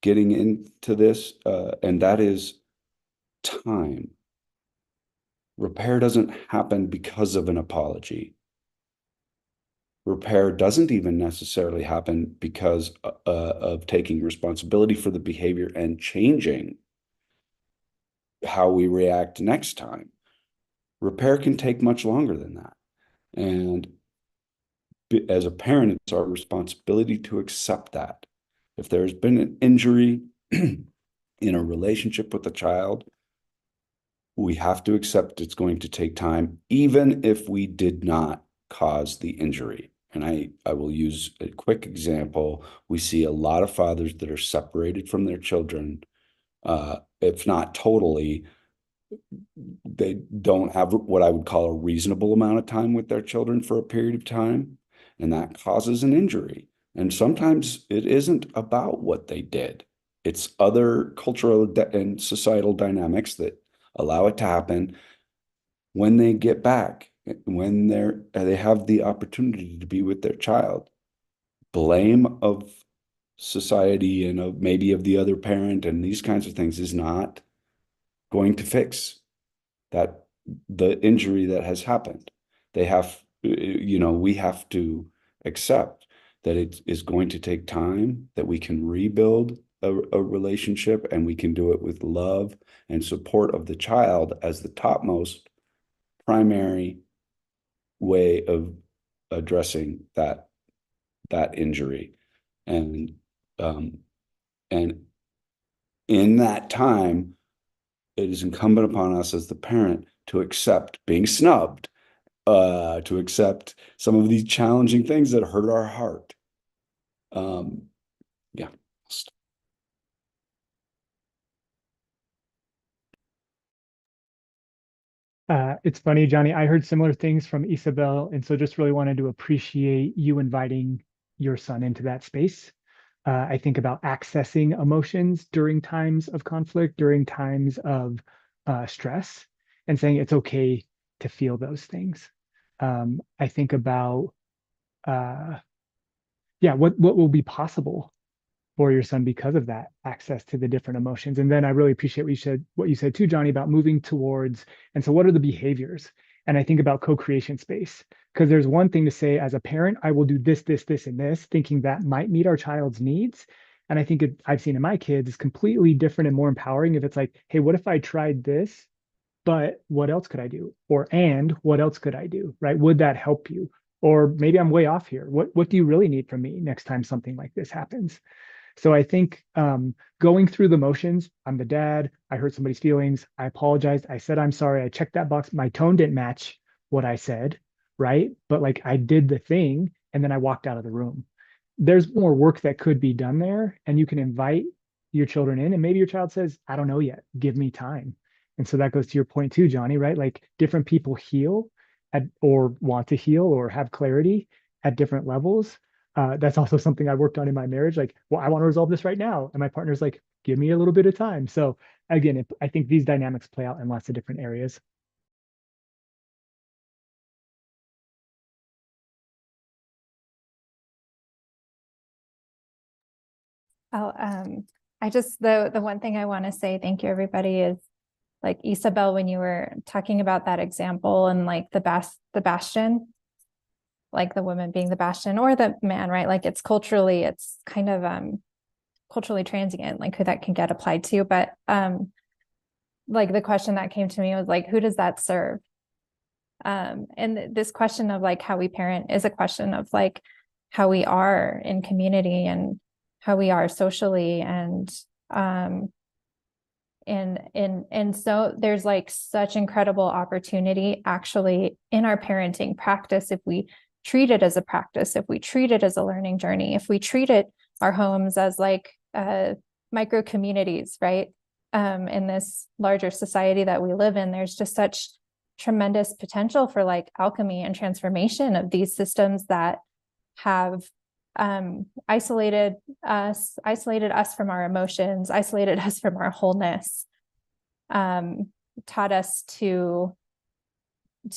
getting into this, and that is time. Repair doesn't happen because of an apology. Repair doesn't even necessarily happen because of taking responsibility for the behavior and changing how we react next time. Repair can take much longer than that. And as a parent, it's our responsibility to accept that. If there's been an injury in a relationship with a child, we have to accept it's going to take time, even if we did not cause the injury. And I will use a quick example. We see a lot of fathers that are separated from their children, if not totally. They don't have what I would call a reasonable amount of time with their children for a period of time, and that causes an injury. And sometimes it isn't about what they did. It's other cultural and societal dynamics that allow it to happen when they get back, when they have the opportunity to be with their child. Blame of society and of maybe of the other parent and these kinds of things is not going to fix that, the injury that has happened. We have to accept that it is going to take time, that we can rebuild a relationship, and we can do it with love and support of the child as the topmost primary way of addressing that injury. And in that time, it is incumbent upon us as the parent to accept being snubbed, to accept some of these challenging things that hurt our heart. Yeah. It's funny, Johnny, I heard similar things from Isabel, and so just really wanted to appreciate you inviting your son into that space. I think about accessing emotions during times of conflict, during times of stress, and saying it's okay to feel those things. I think about, what will be possible for your son because of that access to the different emotions. And then I really appreciate what you said too, Johnny, about moving towards, and so what are the behaviors? And I think about co-creation space, because there's one thing to say as a parent, I will do this, this, this, and this, thinking that might meet our child's needs. And I think I've seen in my kids is completely different and more empowering if it's like, hey, what if I tried this, but what else could I do? And what else could I do, right? Would that help you? Or maybe I'm way off here. What do you really need from me next time something like this happens? So I think going through the motions, I'm the dad, I hurt somebody's feelings, I apologized, I said I'm sorry, I checked that box, my tone didn't match what I said, right? But like I did the thing and then I walked out of the room. There's more work that could be done there, and you can invite your children in, and maybe your child says, I don't know yet, give me time. And so that goes to your point too, Johnny, right? Like different people heal or want to heal or have clarity at different levels. That's also something I worked on in my marriage. Like, well, I want to resolve this right now. And my partner's like, give me a little bit of time. So again, I think these dynamics play out in lots of different areas. The one thing I want to say, thank you everybody, is like Isabel, when you were talking about that example and like the bastion, like the woman being the bastion or the man, right? Like it's kind of culturally transient, like who that can get applied to. But like the question that came to me was like, who does that serve? And this question of like how we parent is a question of like how we are in community and how we are socially, and so there's like such incredible opportunity actually in our parenting practice if we treat it as a practice, if we treat it as a learning journey, if we treat our homes as like micro communities, right? In this larger society that we live in, there's just such tremendous potential for like alchemy and transformation of these systems that have isolated us from our emotions, isolated us from our wholeness, taught us to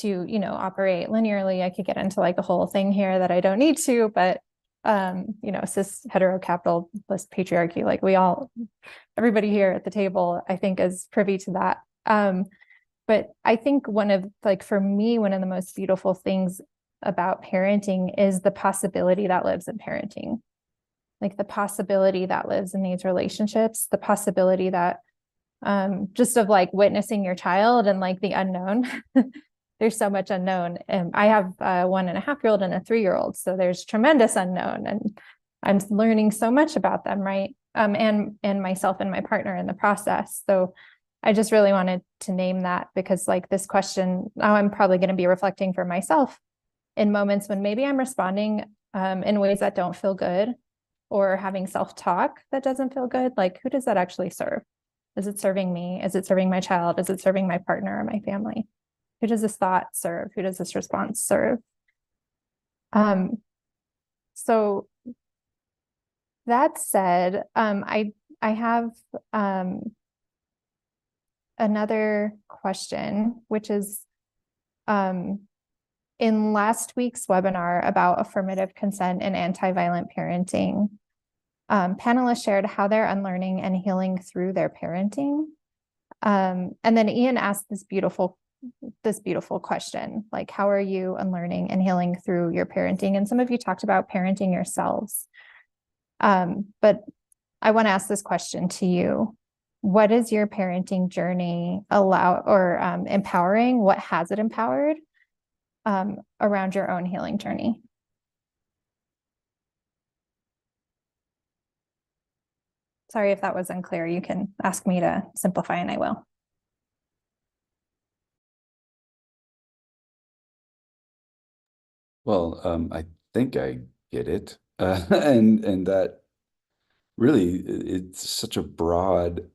operate linearly. I could get into like a whole thing here that I don't need to, but cis heterocapitalist patriarchy, like everybody here at the table, I think is privy to that. But I think for me, one of the most beautiful things about parenting is the possibility that lives in parenting. Like the possibility that lives in these relationships, the possibility that just of like witnessing your child and like the unknown. There's so much unknown. And I have a 1.5-year-old and a 3-year-old. So there's tremendous unknown, and I'm learning so much about them, right? And myself and my partner in the process. So I just really wanted to name that, because like this question, now I'm probably going to be reflecting for myself in moments when maybe I'm responding in ways that don't feel good, or having self-talk that doesn't feel good. Like, who does that actually serve? Is it serving me? Is it serving my child? Is it serving my partner or my family? Who does this thought serve? Who does this response serve? So That said, I have another question, which is in last week's webinar about affirmative consent and anti-violent parenting, panelists shared how they're unlearning and healing through their parenting. And then Ian asked this beautiful question, like, how are you unlearning and healing through your parenting? And some of you talked about parenting yourselves. But I want to ask this question to you. What is your parenting journey empowering? What has it empowered around your own healing journey? Sorry if that was unclear. You can ask me to simplify and I will. Well, I think I get it. And that really, it's such a broad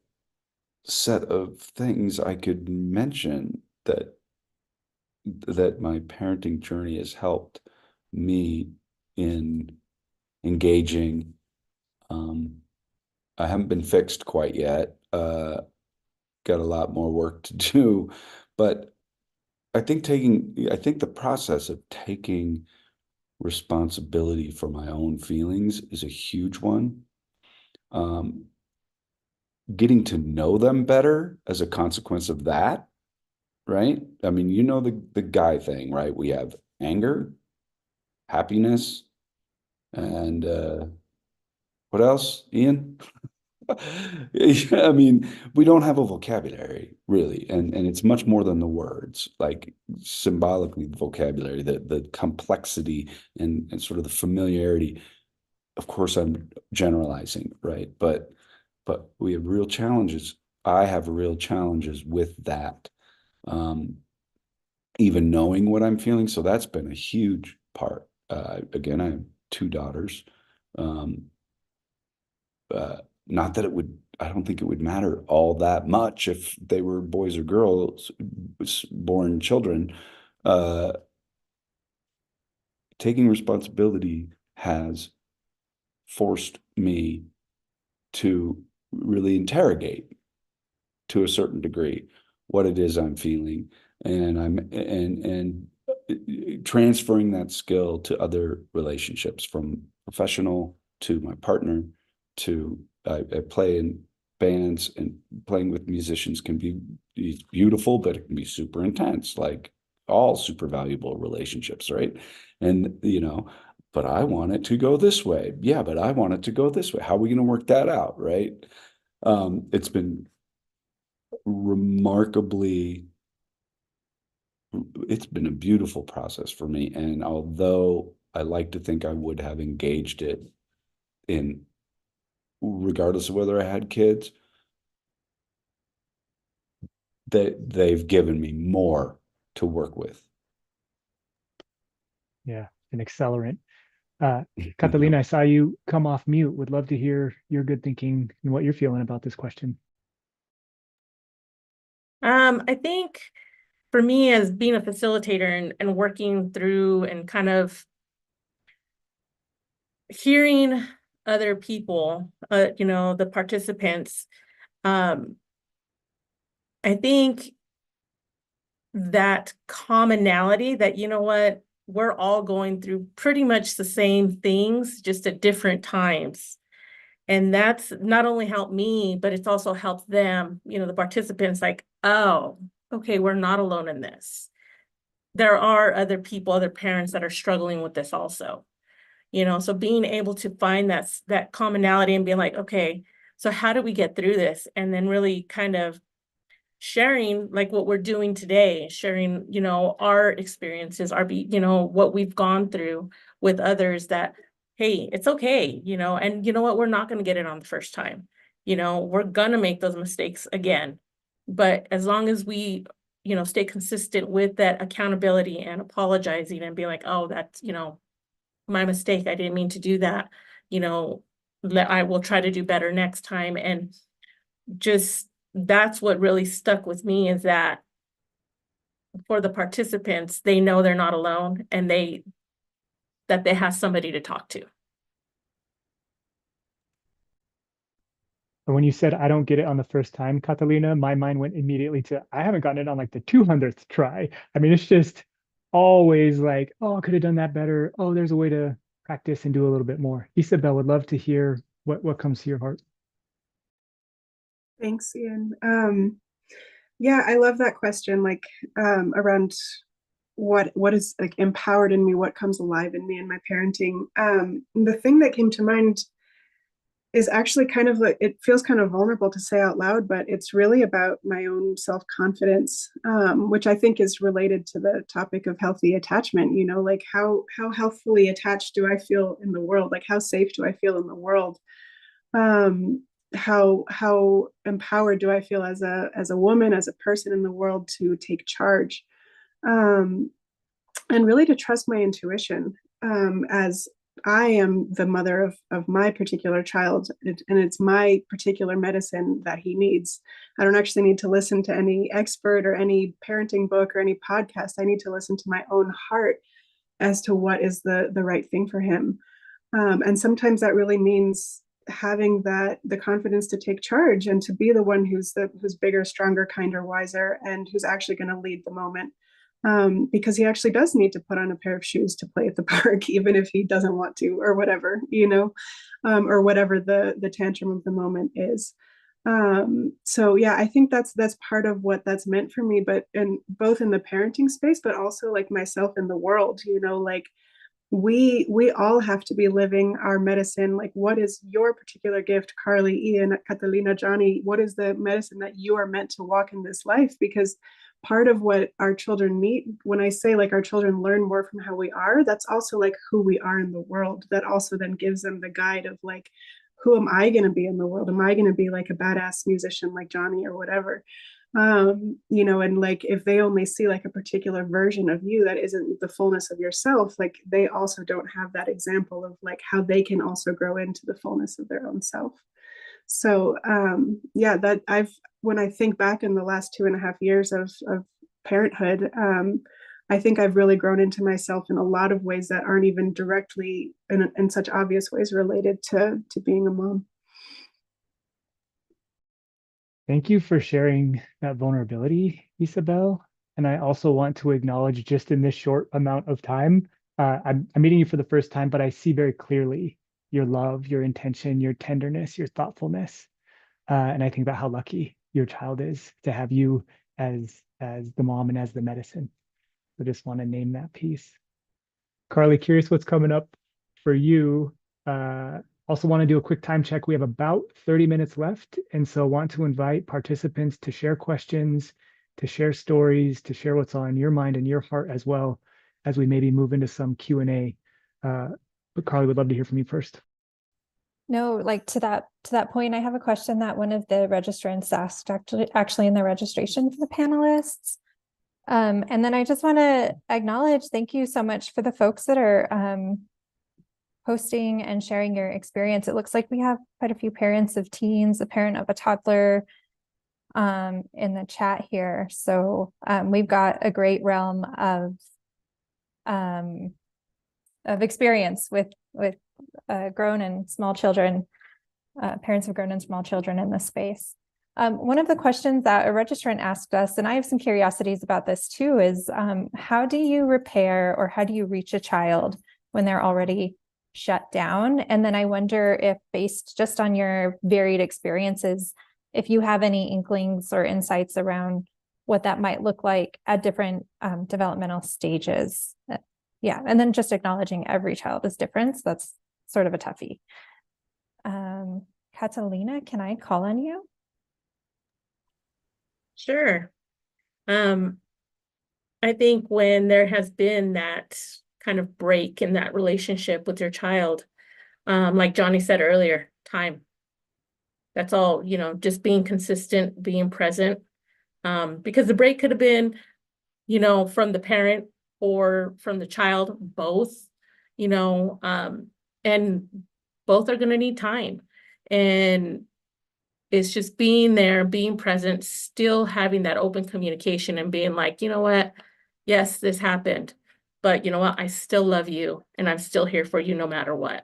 set of things I could mention that my parenting journey has helped me in engaging. I haven't been fixed quite yet. Got a lot more work to do, but I think the process of taking responsibility for my own feelings is a huge one. Getting to know them better as a consequence of that, right? I mean, you know, the guy thing, right? We have anger, happiness, and what else, Ian? I mean, we don't have a vocabulary really, and it's much more than the words, like symbolically the vocabulary, the complexity and sort of the familiarity. Of course, I'm generalizing, right? But we have real challenges. I have real challenges with that. Even knowing what I'm feeling. So that's been a huge part. Again, I have 2 daughters. Not that I don't think it would matter all that much if they were boys or girls, born children. Taking responsibility has forced me to really interrogate to a certain degree what it is I'm feeling, and transferring that skill to other relationships, from professional to my partner to I play in bands, and playing with musicians can be beautiful, but it can be super intense, like all super valuable relationships, right? And but I want it to go this way. Yeah, but I want it to go this way. How are we going to work that out, right? It's been it's been a beautiful process for me. And although I like to think I would have engaged it in, regardless of whether I had kids, they've given me more to work with. Yeah, an accelerant. Catalina, I saw you come off mute. Would love to hear your good thinking and what you're feeling about this question. I think for me, as being a facilitator and working through and kind of hearing other people, the participants, I think that commonality that, we're all going through pretty much the same things, just at different times. And that's not only helped me, but it's also helped them, the participants, like, oh, okay, we're not alone in this. There are other people, other parents that are struggling with this also. So being able to find that commonality and being like, okay, so how do we get through this? And then really kind of sharing, like what we're doing today, sharing, our experiences, what we've gone through with others, that, hey, it's okay, and you know what, we're not going to get it on the first time. We're going to make those mistakes again. But as long as we, stay consistent with that accountability and apologizing and being like, oh, that's, my mistake, I didn't mean to do that, I will try to do better next time. And just, that's what really stuck with me, is that for the participants, they know they're not alone, and that they have somebody to talk to. And when you said, I don't get it on the first time, Catalina, my mind went immediately to, I haven't gotten it on like the 200th try. I mean, it's just always like, oh, I could have done that better. Oh, there's a way to practice and do a little bit more. Isabel, would love to hear what comes to your heart. Thanks, Ian. Yeah, I love that question, like around what is like empowered in me, what comes alive in me in my parenting. The thing that came to mind is actually kind of like, it feels kind of vulnerable to say out loud, but it's really about my own self-confidence, which I think is related to the topic of healthy attachment. You know, like how healthfully attached do I feel in the world? Like how safe do I feel in the world? How empowered do I feel as a woman, as a person in the world to take charge, and really to trust my intuition, as I am the mother of my particular child, and it's my particular medicine that he needs. I don't actually need to listen to any expert or any parenting book or any podcast. I need to listen to my own heart as to what is the right thing for him. And sometimes that really means having the confidence to take charge and to be the one who's bigger, stronger, kinder, wiser, and who's actually going to lead the moment. Because he actually does need to put on a pair of shoes to play at the park, even if he doesn't want to, or whatever, you know, or whatever the tantrum of the moment is. So yeah, I think that's part of what that's meant for me, but both in the parenting space, but also like myself in the world, you know, like we all have to be living our medicine. Like, what is your particular gift, Carly, Ian, Catalina, Johnny? What is the medicine that you are meant to walk in this life? Because part of what our children need, when I say like our children learn more from how we are, that's also like who we are in the world. That also then gives them the guide of like, who am I going to be in the world? Am I going to be like a badass musician like Johnny or whatever? You know, and like if they only see like a particular version of you that isn't the fullness of yourself, like they also don't have that example of like how they can also grow into the fullness of their own self. So yeah, that when I think back in the last 2.5 years of parenthood, I think I've really grown into myself in a lot of ways that aren't even directly in such obvious ways related to being a mom. Thank you for sharing that vulnerability, Isabel. And I also want to acknowledge, just in this short amount of time, I'm meeting you for the first time, but I see very clearly your love, your intention, your tenderness, your thoughtfulness. And I think about how lucky your child is to have you as the mom and as the medicine. So just want to name that piece. Carly, curious what's coming up for you. Also want to do a quick time check. We have about 30 minutes left. And so want to invite participants to share questions, to share stories, to share what's on your mind and your heart, as well as we maybe move into some Q&A. But Carly, would love to hear from you first. No, like to that point, I have a question that one of the registrants asked actually in the registration for the panelists. And then I just want to acknowledge, thank you so much for the folks that are posting and sharing your experience. It looks like we have quite a few parents of teens, a parent of a toddler in the chat here. So we've got a great realm of experience with grown and small children, parents of grown and small children in this space. One of the questions that a registrant asked us, and I have some curiosities about this too, is how do you repair or how do you reach a child when they're already shut down? And then I wonder if, based just on your varied experiences, if you have any inklings or insights around what that might look like at different developmental stages. Yeah, and then just acknowledging every child is different. So that's sort of a toughie. Catalina, can I call on you? Sure. I think when there has been that kind of break in that relationship with your child, like Johnny said earlier, time. That's all, you know, just being consistent, being present. Because the break could have been, you know, from the parent or from the child, both, you know, and both are going to need time. And it's just being there, being present, still having that open communication and being like, you know what, yes, this happened, but you know what, I still love you and I'm still here for you no matter what.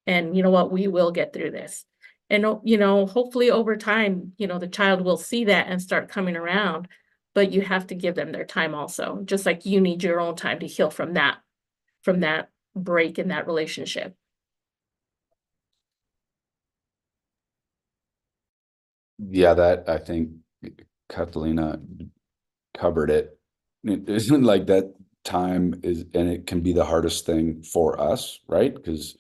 And you know what, we will get through this. And, you know, hopefully over time, you know, the child will see that and start coming around, but you have to give them their time also, just like you need your own time to heal from that break in that relationship. Yeah, that I think Catalina covered it. It isn't like that time is, and it can be the hardest thing for us, right? Because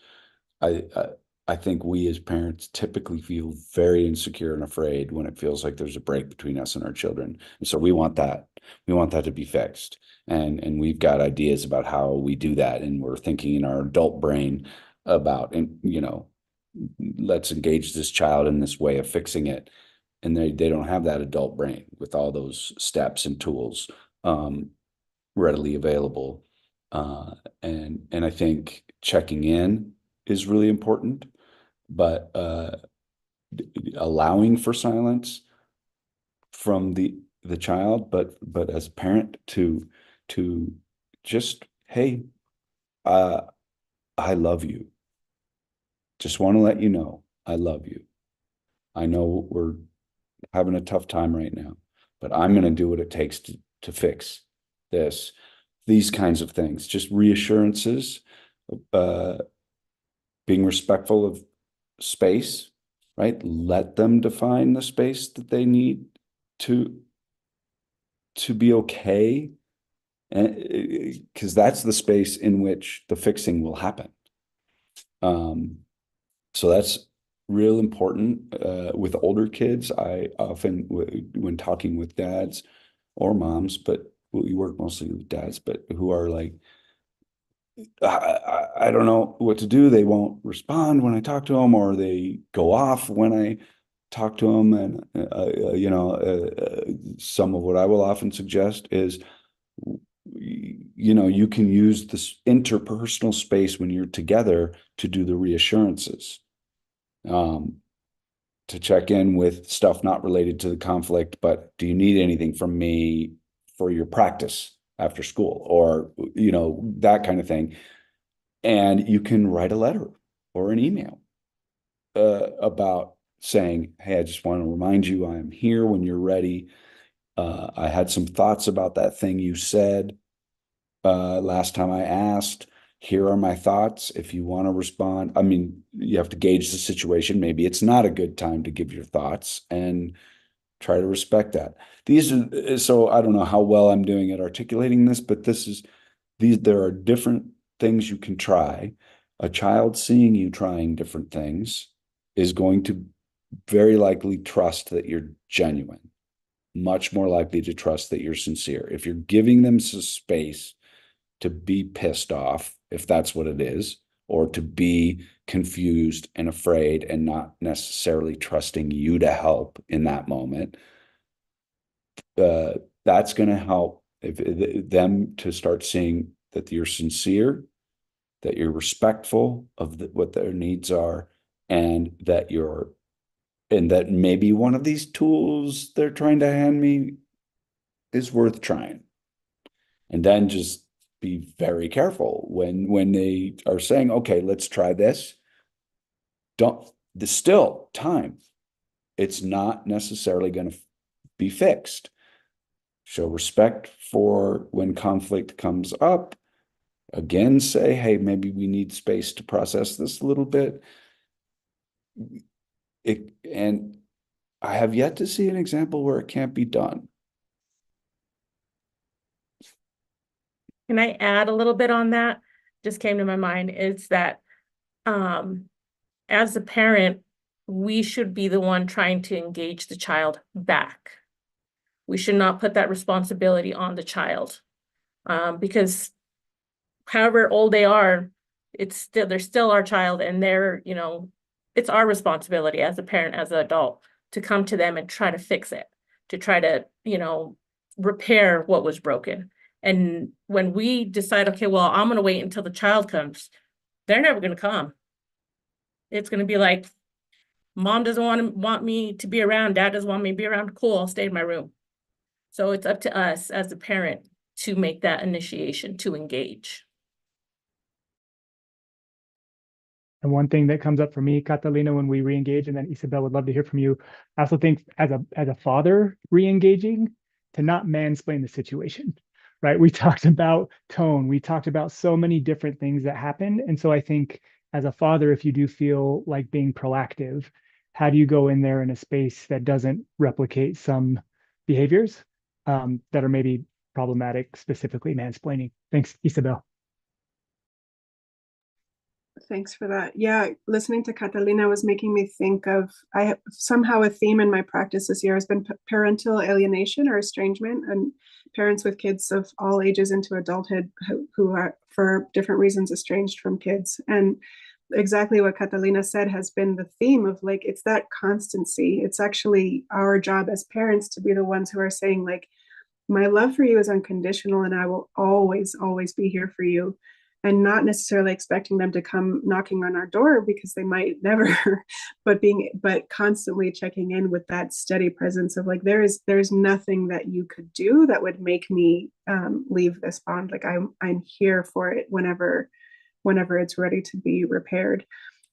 I, I I think we as parents typically feel very insecure and afraid when it feels like there's a break between us and our children. And so we want that. We want that to be fixed. And we've got ideas about how we do that. And we're thinking in our adult brain about, and you know, let's engage this child in this way of fixing it. And they don't have that adult brain with all those steps and tools readily available. And I think checking in is really important, but allowing for silence from the child, but as a parent to just, hey, I love you. Just want to let you know I love you. I know we're having a tough time right now, but I'm going to do what it takes to fix this. These kinds of things, just reassurances, being respectful of space, right? Let them define the space that they need to be okay, and because that's the space in which the fixing will happen. So that's real important. With older kids, I often, when talking with dads or moms, but we work mostly with dads, but who are like, I don't know what to do. They won't respond when I talk to them, or they go off when I talk to them. And, some of what I will often suggest is, you can use this interpersonal space when you're together to do the reassurances, to check in with stuff not related to the conflict, but do you need anything from me for your practice after school, or, that kind of thing. And you can write a letter or an email about saying, hey, I just want to remind you I am here when you're ready. I had some thoughts about that thing you said last time I asked. Here are my thoughts. If you want to respond, I mean, you have to gauge the situation. Maybe it's not a good time to give your thoughts, and try to respect that. So I don't know how well I'm doing at articulating this, but there are different things you can try. A child seeing you trying different things is going to very likely trust that you're genuine, much more likely to trust that you're sincere. If you're giving them some space to be pissed off, if that's what it is, or to be confused and afraid and not necessarily trusting you to help in that moment, that's going to help them to start seeing that you're sincere, that you're respectful of what their needs are, and that maybe one of these tools they're trying to hand me is worth trying. And then just be very careful when they are saying, okay, let's try this. There's still time. It's not necessarily going to be fixed. Show respect for when conflict comes up. Again, say, hey, maybe we need space to process this a little bit. And I have yet to see an example where it can't be done. Can I add a little bit on that? Just came to my mind is that as a parent, we should be the one trying to engage the child back. We should not put that responsibility on the child, because however old they are, they're still our child, and it's our responsibility as a parent, as an adult, to come to them and try to fix it, to try to, repair what was broken. And when we decide, okay, well, I'm going to wait until the child comes, they're never going to come. It's going to be like, mom doesn't want me to be around, dad doesn't want me to be around, cool, I'll stay in my room. So it's up to us as a parent to make that initiation, to engage. And one thing that comes up for me, Catalina, when we re-engage, and then Isabel, would love to hear from you. I also think as a father re-engaging, to not mansplain the situation, right? We talked about tone. We talked about so many different things that happen. And so I think as a father, if you do feel like being proactive, how do you go in there in a space that doesn't replicate some behaviors that are maybe problematic, specifically mansplaining? Thanks, Isabel. Thanks for that. Yeah, listening to Catalina was making me think of, I have somehow a theme in my practice this year has been parental alienation or estrangement, and parents with kids of all ages into adulthood who are for different reasons estranged from kids. And exactly what Catalina said has been the theme of like, it's that constancy. It's actually our job as parents to be the ones who are saying like, my love for you is unconditional and I will always, always be here for you. And not necessarily expecting them to come knocking on our door because they might never, but constantly checking in with that steady presence of like, there's nothing that you could do that would make me leave this bond. Like I'm here for it whenever it's ready to be repaired.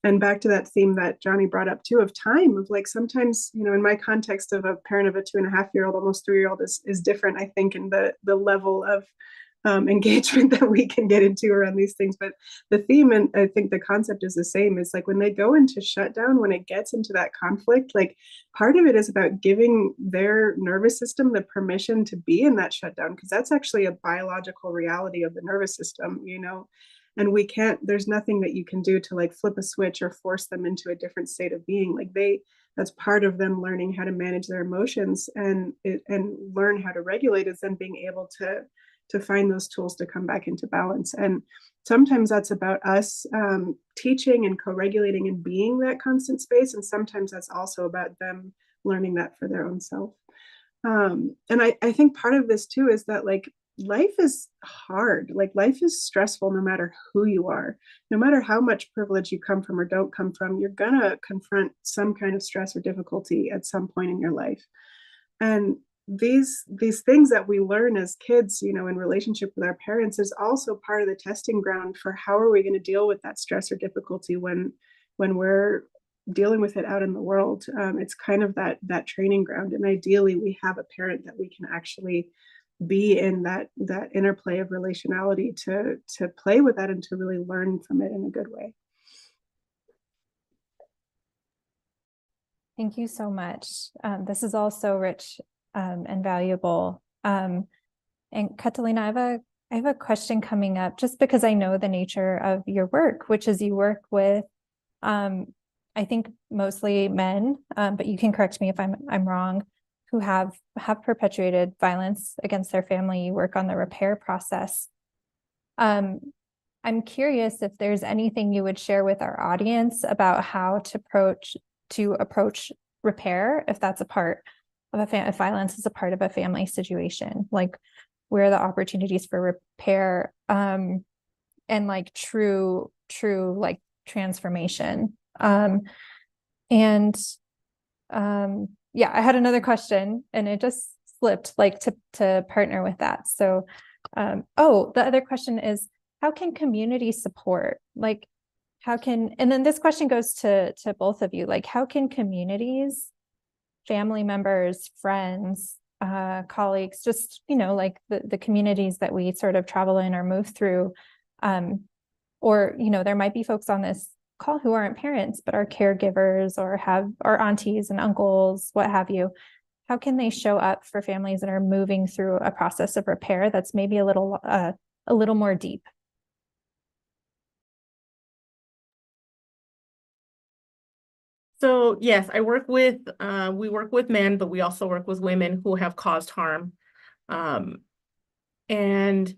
And back to that theme that Johnny brought up too of time, of like sometimes, you know, in my context of a parent of a 2.5-year-old, almost 3-year-old is different, I think, in the level of engagement that we can get into around these things. But the theme, and I think the concept is the same, is like when they go into shutdown, when it gets into that conflict, like part of it is about giving their nervous system the permission to be in that shutdown, because that's actually a biological reality of the nervous system, you know. And there's nothing that you can do to like flip a switch or force them into a different state of being. Like that's part of them learning how to manage their emotions and learn how to regulate, is then being able to find those tools to come back into balance. And sometimes that's about us teaching and co-regulating and being that constant space. And sometimes that's also about them learning that for their own self. And I think part of this too is that like life is hard. Like life is stressful no matter who you are. No matter how much privilege you come from or don't come from, you're gonna confront some kind of stress or difficulty at some point in your life. And these things that we learn as kids, you know, in relationship with our parents is also part of the testing ground for how are we going to deal with that stress or difficulty when we're dealing with it out in the world. It's kind of that training ground. And ideally we have a parent that we can actually be in that interplay of relationality to play with that and to really learn from it in a good way. Thank you so much. This is all so rich and valuable. And Catalina, I have a question coming up, just because I know the nature of your work, which is you work with, I think mostly men, but you can correct me if I'm wrong, who have perpetuated violence against their family. You work on the repair process. I'm curious if there's anything you would share with our audience about how to approach repair, if that's a part of if violence is a part of a family situation, like where are the opportunities for repair and like true like transformation. Yeah, I had another question and it just slipped, like to partner with that. So, the other question is, how can community support? Like, and then this question goes to both of you, like, how can communities, family members, friends, colleagues, just, you know, like the communities that we sort of travel in or move through, or, you know, there might be folks on this call who aren't parents, but are caregivers or are aunties and uncles, what have you. How can they show up for families that are moving through a process of repair that's maybe a little more deep? So yes, we work with men, but we also work with women who have caused harm. And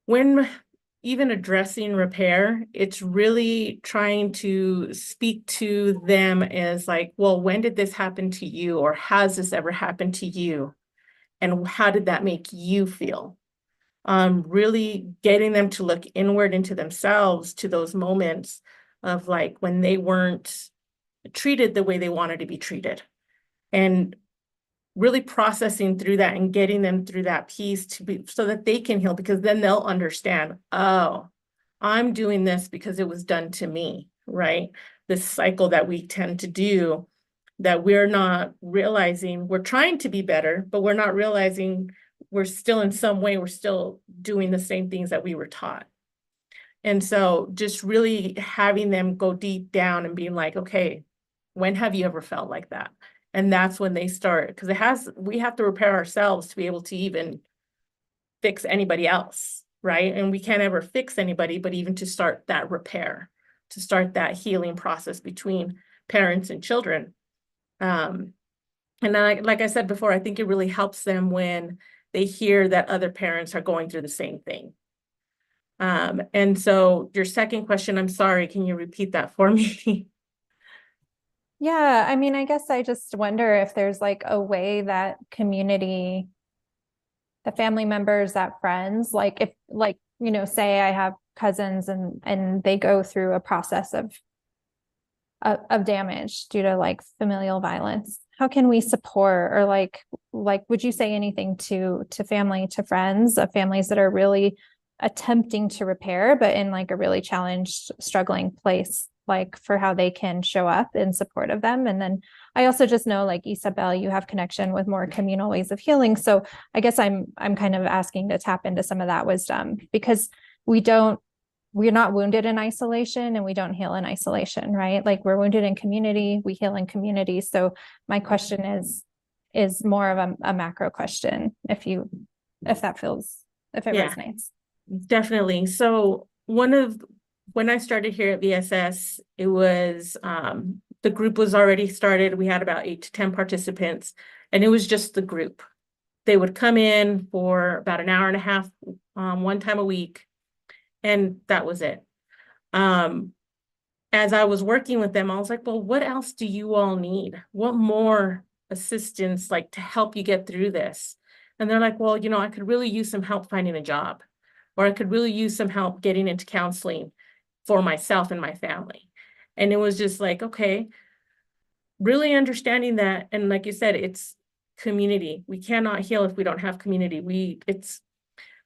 when even addressing repair, it's really trying to speak to them as like, well, when did this happen to you? Or has this ever happened to you? And how did that make you feel? Really getting them to look inward into themselves, to those moments of like when they weren't treated the way they wanted to be treated, and really processing through that and getting them through that piece so that they can heal, because then they'll understand, oh, I'm doing this because it was done to me, right? This cycle that we tend to do, that we're not realizing, we're trying to be better, but we're not realizing we're still in some way, we're still doing the same things that we were taught. And so just really having them go deep down and being like, okay, when have you ever felt like that? And that's when they start, because we have to repair ourselves to be able to even fix anybody else, right? And we can't ever fix anybody, but even to start that repair, to start that healing process between parents and children. And like I said before, I think it really helps them when they hear that other parents are going through the same thing. And so your second question, I'm sorry, can you repeat that for me? Yeah, I mean, I guess I just wonder if there's like a way that community, the family members, that friends, like if like, you know, say I have cousins and they go through a process of damage due to like familial violence, how can we support, or like would you say anything to family, to friends of families that are really attempting to repair but in like a really challenged, struggling place, like for how they can show up in support of them? And then I also just know, like Isabel, you have connection with more communal ways of healing, so I guess I'm kind of asking to tap into some of that wisdom, because we're not wounded in isolation and we don't heal in isolation, right? Like we're wounded in community, we heal in community. So my question is more of a macro question, if it resonates. Definitely. So when I started here at VSS, it was, the group was already started. We had about 8 to 10 participants, and it was just the group. They would come in for about an hour and a half, one time a week. And that was it. As I was working with them, I was like, well, what else do you all need? What more assistance, like to help you get through this? And they're like, well, you know, I could really use some help finding a job, or I could really use some help getting into counseling for myself and my family. And it was just like, okay, really understanding that. And like you said, it's community. We cannot heal if we don't have community.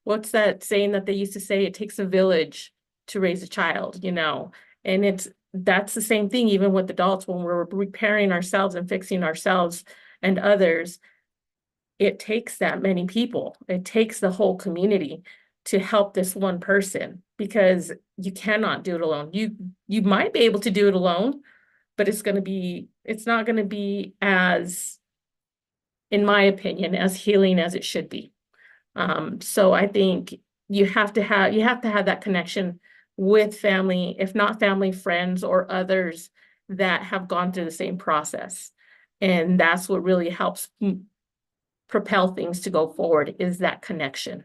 What's that saying that they used to say? It takes a village to raise a child, you know? And that's the same thing, even with adults, when we're repairing ourselves and fixing ourselves and others, it takes that many people. It takes the whole community to help this one person, because you cannot do it alone. You might be able to do it alone, but it's not going to be as, in my opinion, as healing as it should be. So I think you have to have that connection with family, if not family, friends, or others that have gone through the same process. And that's what really helps propel things to go forward, is that connection.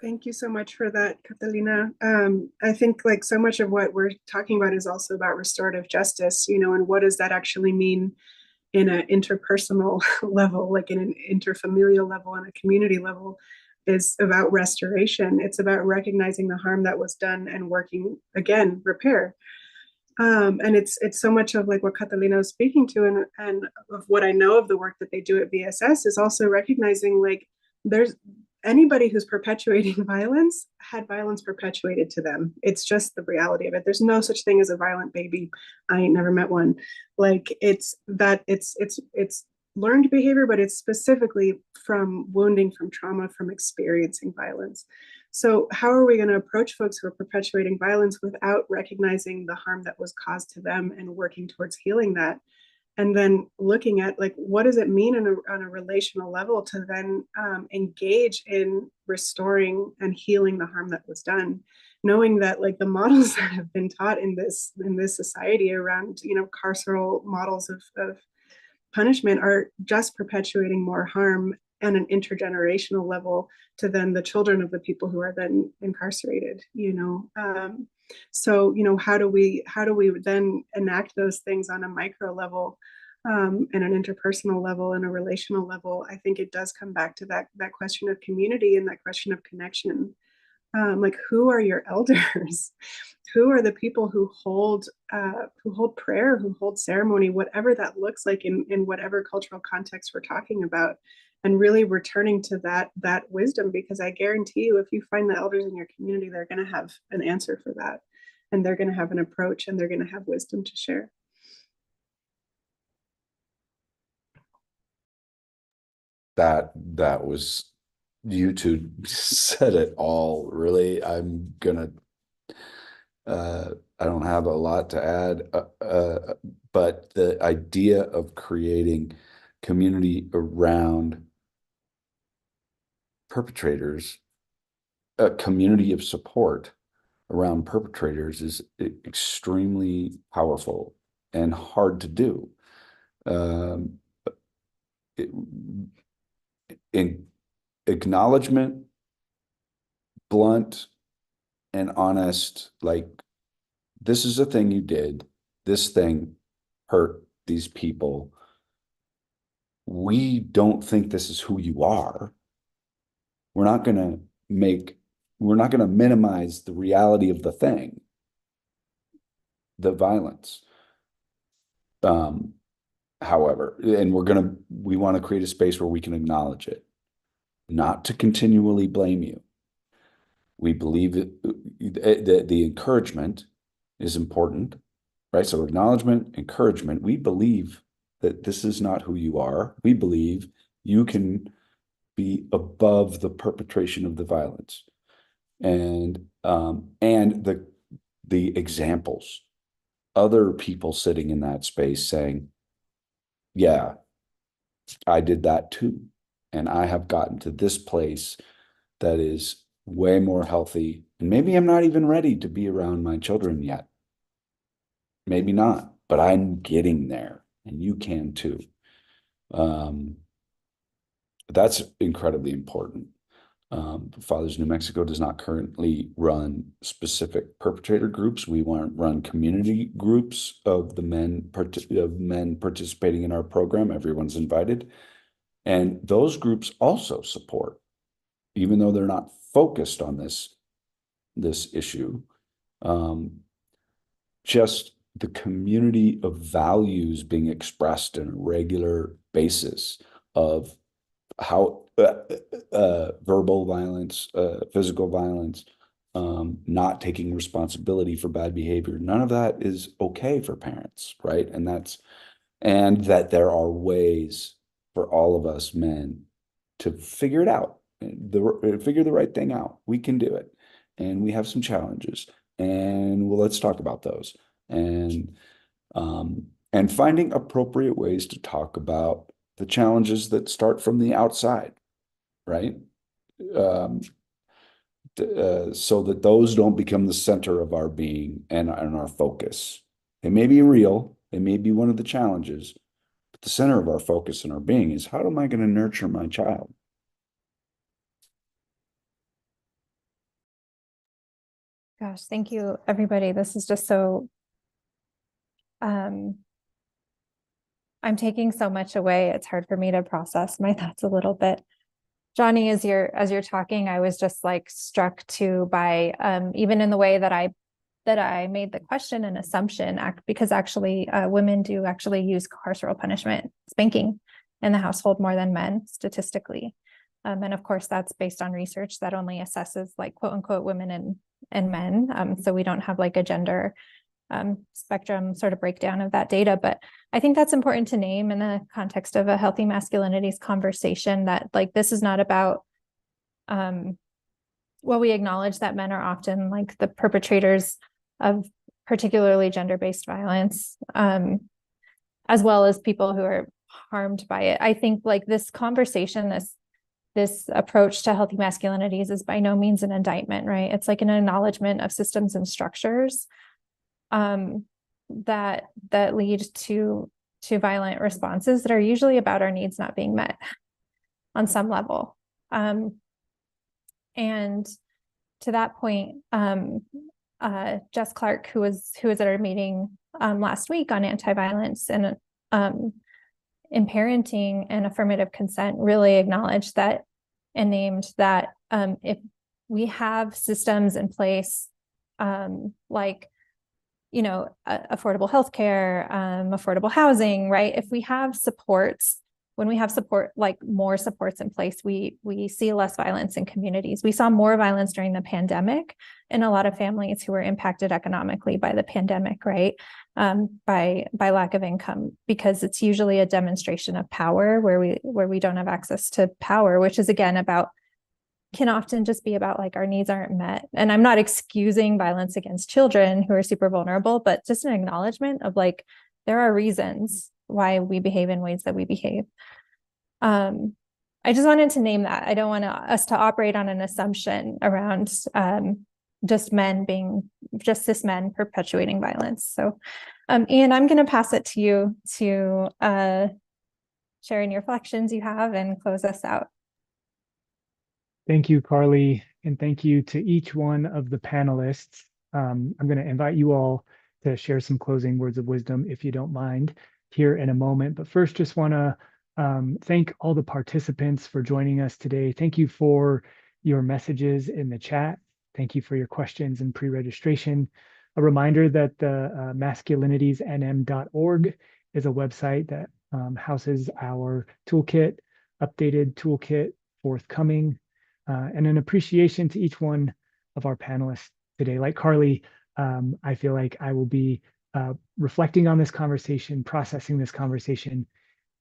Thank you so much for that, Catalina. I think like so much of what we're talking about is also about restorative justice, you know, and what does that actually mean in an interpersonal level, like in an interfamilial level and a community level, is about restoration. It's about recognizing the harm that was done and working, again, repair. And it's so much of like what Catalina was speaking to, and of what I know of the work that they do at VSS, is also recognizing like there's anybody who's perpetuating violence had violence perpetuated to them. It's just the reality of it. There's no such thing as a violent baby. I ain't never met one. Like it's learned behavior, but it's specifically from wounding, from trauma, from experiencing violence. So how are we going to approach folks who are perpetuating violence without recognizing the harm that was caused to them and working towards healing that? And then looking at like, what does it mean on a relational level to then engage in restoring and healing the harm that was done, knowing that like the models that have been taught in this society around, you know, carceral models of punishment are just perpetuating more harm and an intergenerational level to then the children of the people who are then incarcerated, you know. So, you know, how do we then enact those things on a micro level, and an interpersonal level and a relational level? I think it does come back to that question of community and that question of connection. Like, who are your elders? Who are the people who hold prayer, who hold ceremony, whatever that looks like in whatever cultural context we're talking about? and really returning to that wisdom, because I guarantee you, if you find the elders in your community, they're going to have an answer for that, and they're going to have an approach, and they're going to have wisdom to share. That was, you two said it all. Really, I'm gonna I don't have a lot to add, but the idea of creating community around perpetrators, a community of support around perpetrators, is extremely powerful and hard to do. In acknowledgement, blunt and honest, like, this is a thing you did, this thing hurt these people, we don't think this is who you are. We're not going to minimize the reality of the thing, the violence. However, and we want to create a space where we can acknowledge it, not to continually blame you. We believe that the encouragement is important, right? So acknowledgement, encouragement. We believe that this is not who you are. We believe you can be above the perpetration of the violence, and the examples, other people sitting in that space saying, yeah, I did that too, and I have gotten to this place that is way more healthy, and maybe I'm not even ready to be around my children yet. Maybe not, but I'm getting there, and you can too. That's incredibly important. Fathers New Mexico does not currently run specific perpetrator groups. We want to run community groups of the men participating in our program. Everyone's invited, and those groups also support, even though they're not focused on this issue. Just the community of values being expressed on a regular basis of how verbal violence, physical violence, not taking responsibility for bad behavior, none of that is okay for parents, right? And that there are ways for all of us men to figure it out, figure the right thing out. We can do it, and we have some challenges, and let's talk about those, and finding appropriate ways to talk about the challenges that start from the outside, right? So that those don't become the center of our being and our focus. They may be real, they may be one of the challenges, but the center of our focus and our being is, how am I going to nurture my child? Gosh, thank you, everybody. This is just so, I'm taking so much away. It's hard for me to process my thoughts a little bit. Johnny, as you're talking, I was just like struck too by even in the way that I made the question an assumption, because actually women do actually use carceral punishment, spanking, in the household more than men statistically. And of course, that's based on research that only assesses like quote unquote women and men. So we don't have like a gender spectrum sort of breakdown of that data. But I think that's important to name in the context of a healthy masculinities conversation, that like this is not about, we acknowledge that men are often like the perpetrators of particularly gender-based violence, as well as people who are harmed by it. I think like this conversation, this approach to healthy masculinities is by no means an indictment, right? It's like an acknowledgement of systems and structures that lead to violent responses that are usually about our needs not being met on some level. And to that point, Jess Clark, who was at our meeting last week on anti-violence and in parenting and affirmative consent, really acknowledged that and named that if we have systems in place like, you know, affordable healthcare, affordable housing, right? If we have supports when we have support, like more supports in place, we see less violence in communities. We saw more violence during the pandemic in a lot of families who were impacted economically by the pandemic, right? By lack of income, because it's usually a demonstration of power where we don't have access to power, which is again can often just be about like our needs aren't met. And I'm not excusing violence against children who are super vulnerable, but just an acknowledgement of like, there are reasons why we behave in ways that we behave. I just wanted to name that. I don't want us to operate on an assumption around just cis men perpetuating violence. So, Ian, I'm going to pass it to you to share any reflections you have and close us out. Thank you, Carly, and thank you to each one of the panelists. I'm going to invite you all to share some closing words of wisdom, if you don't mind, here in a moment. But first, just want to thank all the participants for joining us today. Thank you for your messages in the chat. Thank you for your questions and pre-registration. A reminder that the Masculinitiesnm.org is a website that houses our toolkit, updated toolkit forthcoming, and an appreciation to each one of our panelists today. Like Carly, I feel like I will be reflecting on this conversation, processing this conversation,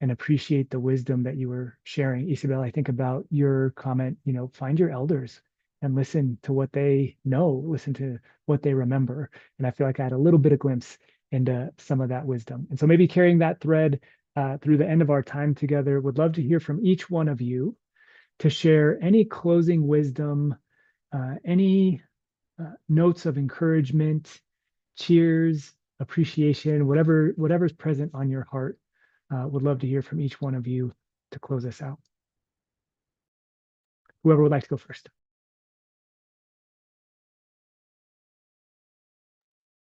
and appreciate the wisdom that you were sharing. Isabel, I think about your comment, find your elders and listen to what they know, listen to what they remember. And I feel like I had a little bit of glimpse into some of that wisdom. And so maybe carrying that thread through the end of our time together, would love to hear from each one of you to share any closing wisdom, any notes of encouragement, cheers, appreciation, whatever's present on your heart. Would love to hear from each one of you to close us out. Whoever would like to go first.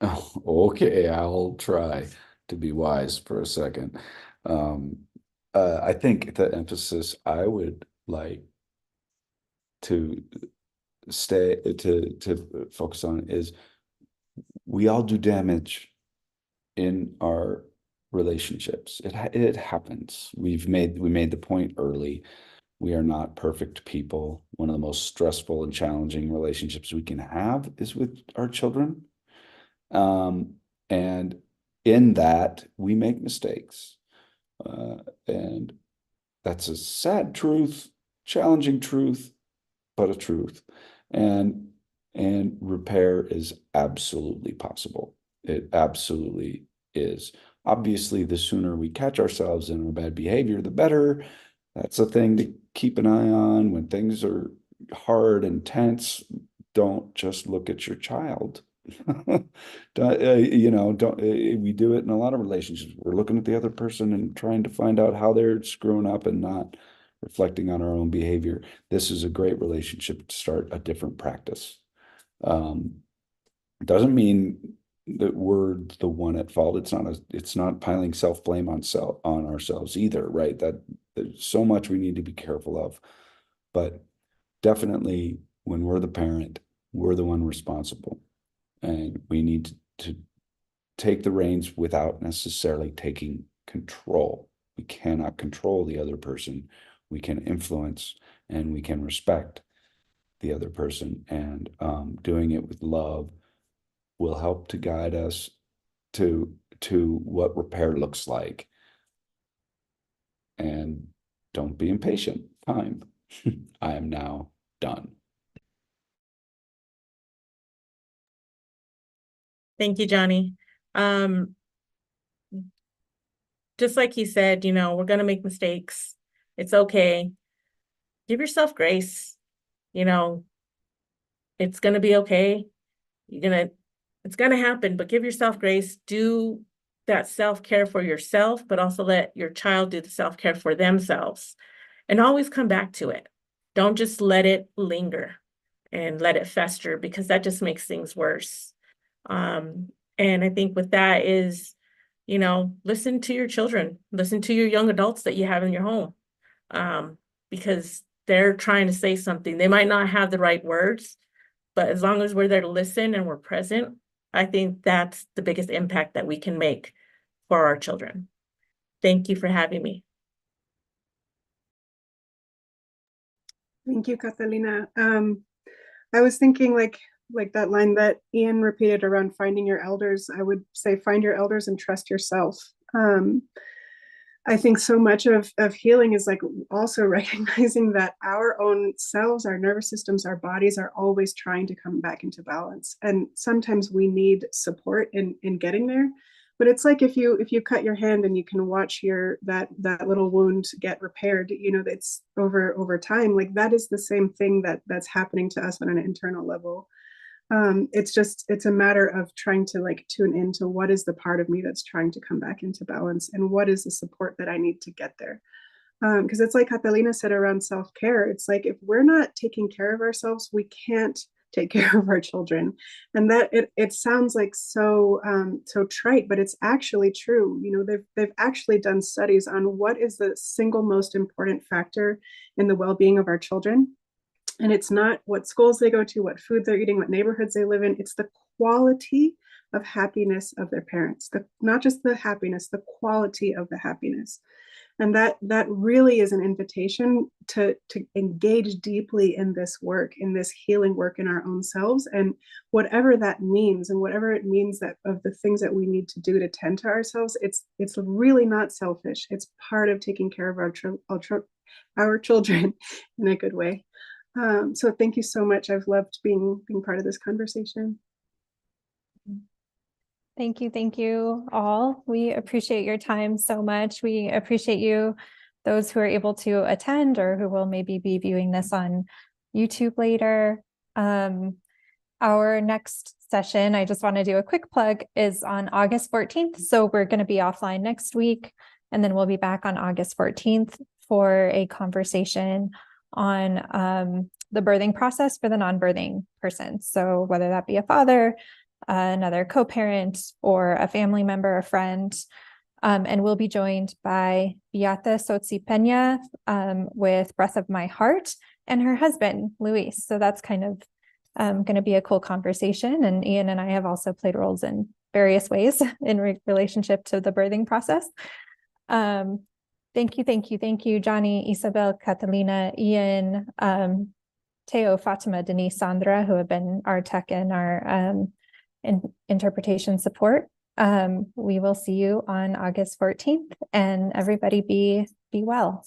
Oh, okay, I'll try to be wise for a second. I think the emphasis I would like to focus on is we all do damage in our relationships. It happens. We made the point early. We are not perfect people. One of the most stressful and challenging relationships we can have is with our children. And in that, we make mistakes. And that's a sad truth, challenging truth, but a truth. And repair is absolutely possible. It absolutely is. Obviously, the sooner we catch ourselves in our bad behavior, the better. That's a thing to keep an eye on when things are hard and tense. Don't just look at your child. We do it in a lot of relationships. We're looking at the other person and trying to find out how they're screwing up and not reflecting on our own behavior. This is a great relationship to start a different practice. Doesn't mean that we're the one at fault. It's not piling self-blame on ourselves either, right? That there's so much we need to be careful of. But definitely when we're the parent, we're the one responsible. And we need to take the reins without necessarily taking control. We cannot control the other person. We can influence and we can respect the other person. And doing it with love will help to guide us to what repair looks like. And don't be impatient. Time. I am now done. Thank you, Johnny. Just like he said, we're going to make mistakes. It's okay. Give yourself grace. It's going to be okay. It's going to happen, but give yourself grace. Do that self-care for yourself, but also let your child do the self-care for themselves. And always come back to it. Don't just let it linger and let it fester, because that just makes things worse. And I think with that is, listen to your children, listen to your young adults that you have in your home, because they're trying to say something. They might not have the right words, but as long as we're there to listen and we're present, I think that's the biggest impact that we can make for our children. Thank you for having me. Thank you, Catalina. I was thinking like that line that Ian repeated around finding your elders. I would say find your elders and trust yourself. I think so much of healing is like also recognizing that our own selves, our nervous systems, our bodies are always trying to come back into balance. And sometimes we need support in getting there. But it's like if you cut your hand and you can watch that little wound get repaired, you know, it's over time. Like that is the same thing that's happening to us on an internal level. It's a matter of trying to like tune into what is the part of me that's trying to come back into balance and what is the support that I need to get there. Because it's like Catalina said around self-care. It's like if we're not taking care of ourselves, we can't take care of our children. And that it sounds like so trite, but it's actually true. You know, they've actually done studies on what is the single most important factor in the well-being of our children. And it's not what schools they go to, what food they're eating, what neighborhoods they live in. It's the quality of happiness of their parents, not just the happiness, the quality of the happiness. And that really is an invitation to engage deeply in this work, in this healing work in our own selves. And whatever that means, and whatever it means that of the things that we need to do to tend to ourselves, it's really not selfish. It's part of taking care of our children in a good way. So thank you so much. I've loved being part of this conversation. Thank you all. We appreciate your time so much. We appreciate you, those who are able to attend or who will maybe be viewing this on YouTube later. Our next session, I just want to do a quick plug, is on August 14th. So we're going to be offline next week, and then we'll be back on August 14th for a conversation on the birthing process for the non-birthing person. So whether that be a father, another co-parent, or a family member, a friend. And we'll be joined by Beata Sotzi Pena with Breath of My Heart and her husband, Luis. So that's kind of going to be a cool conversation. And Ian and I have also played roles in various ways in relationship to the birthing process. Thank you, Johnny, Isabel, Catalina, Ian, Teo, Fatima, Denise, Sandra, who have been our tech and our interpretation support. We will see you on August 14th, and everybody be well.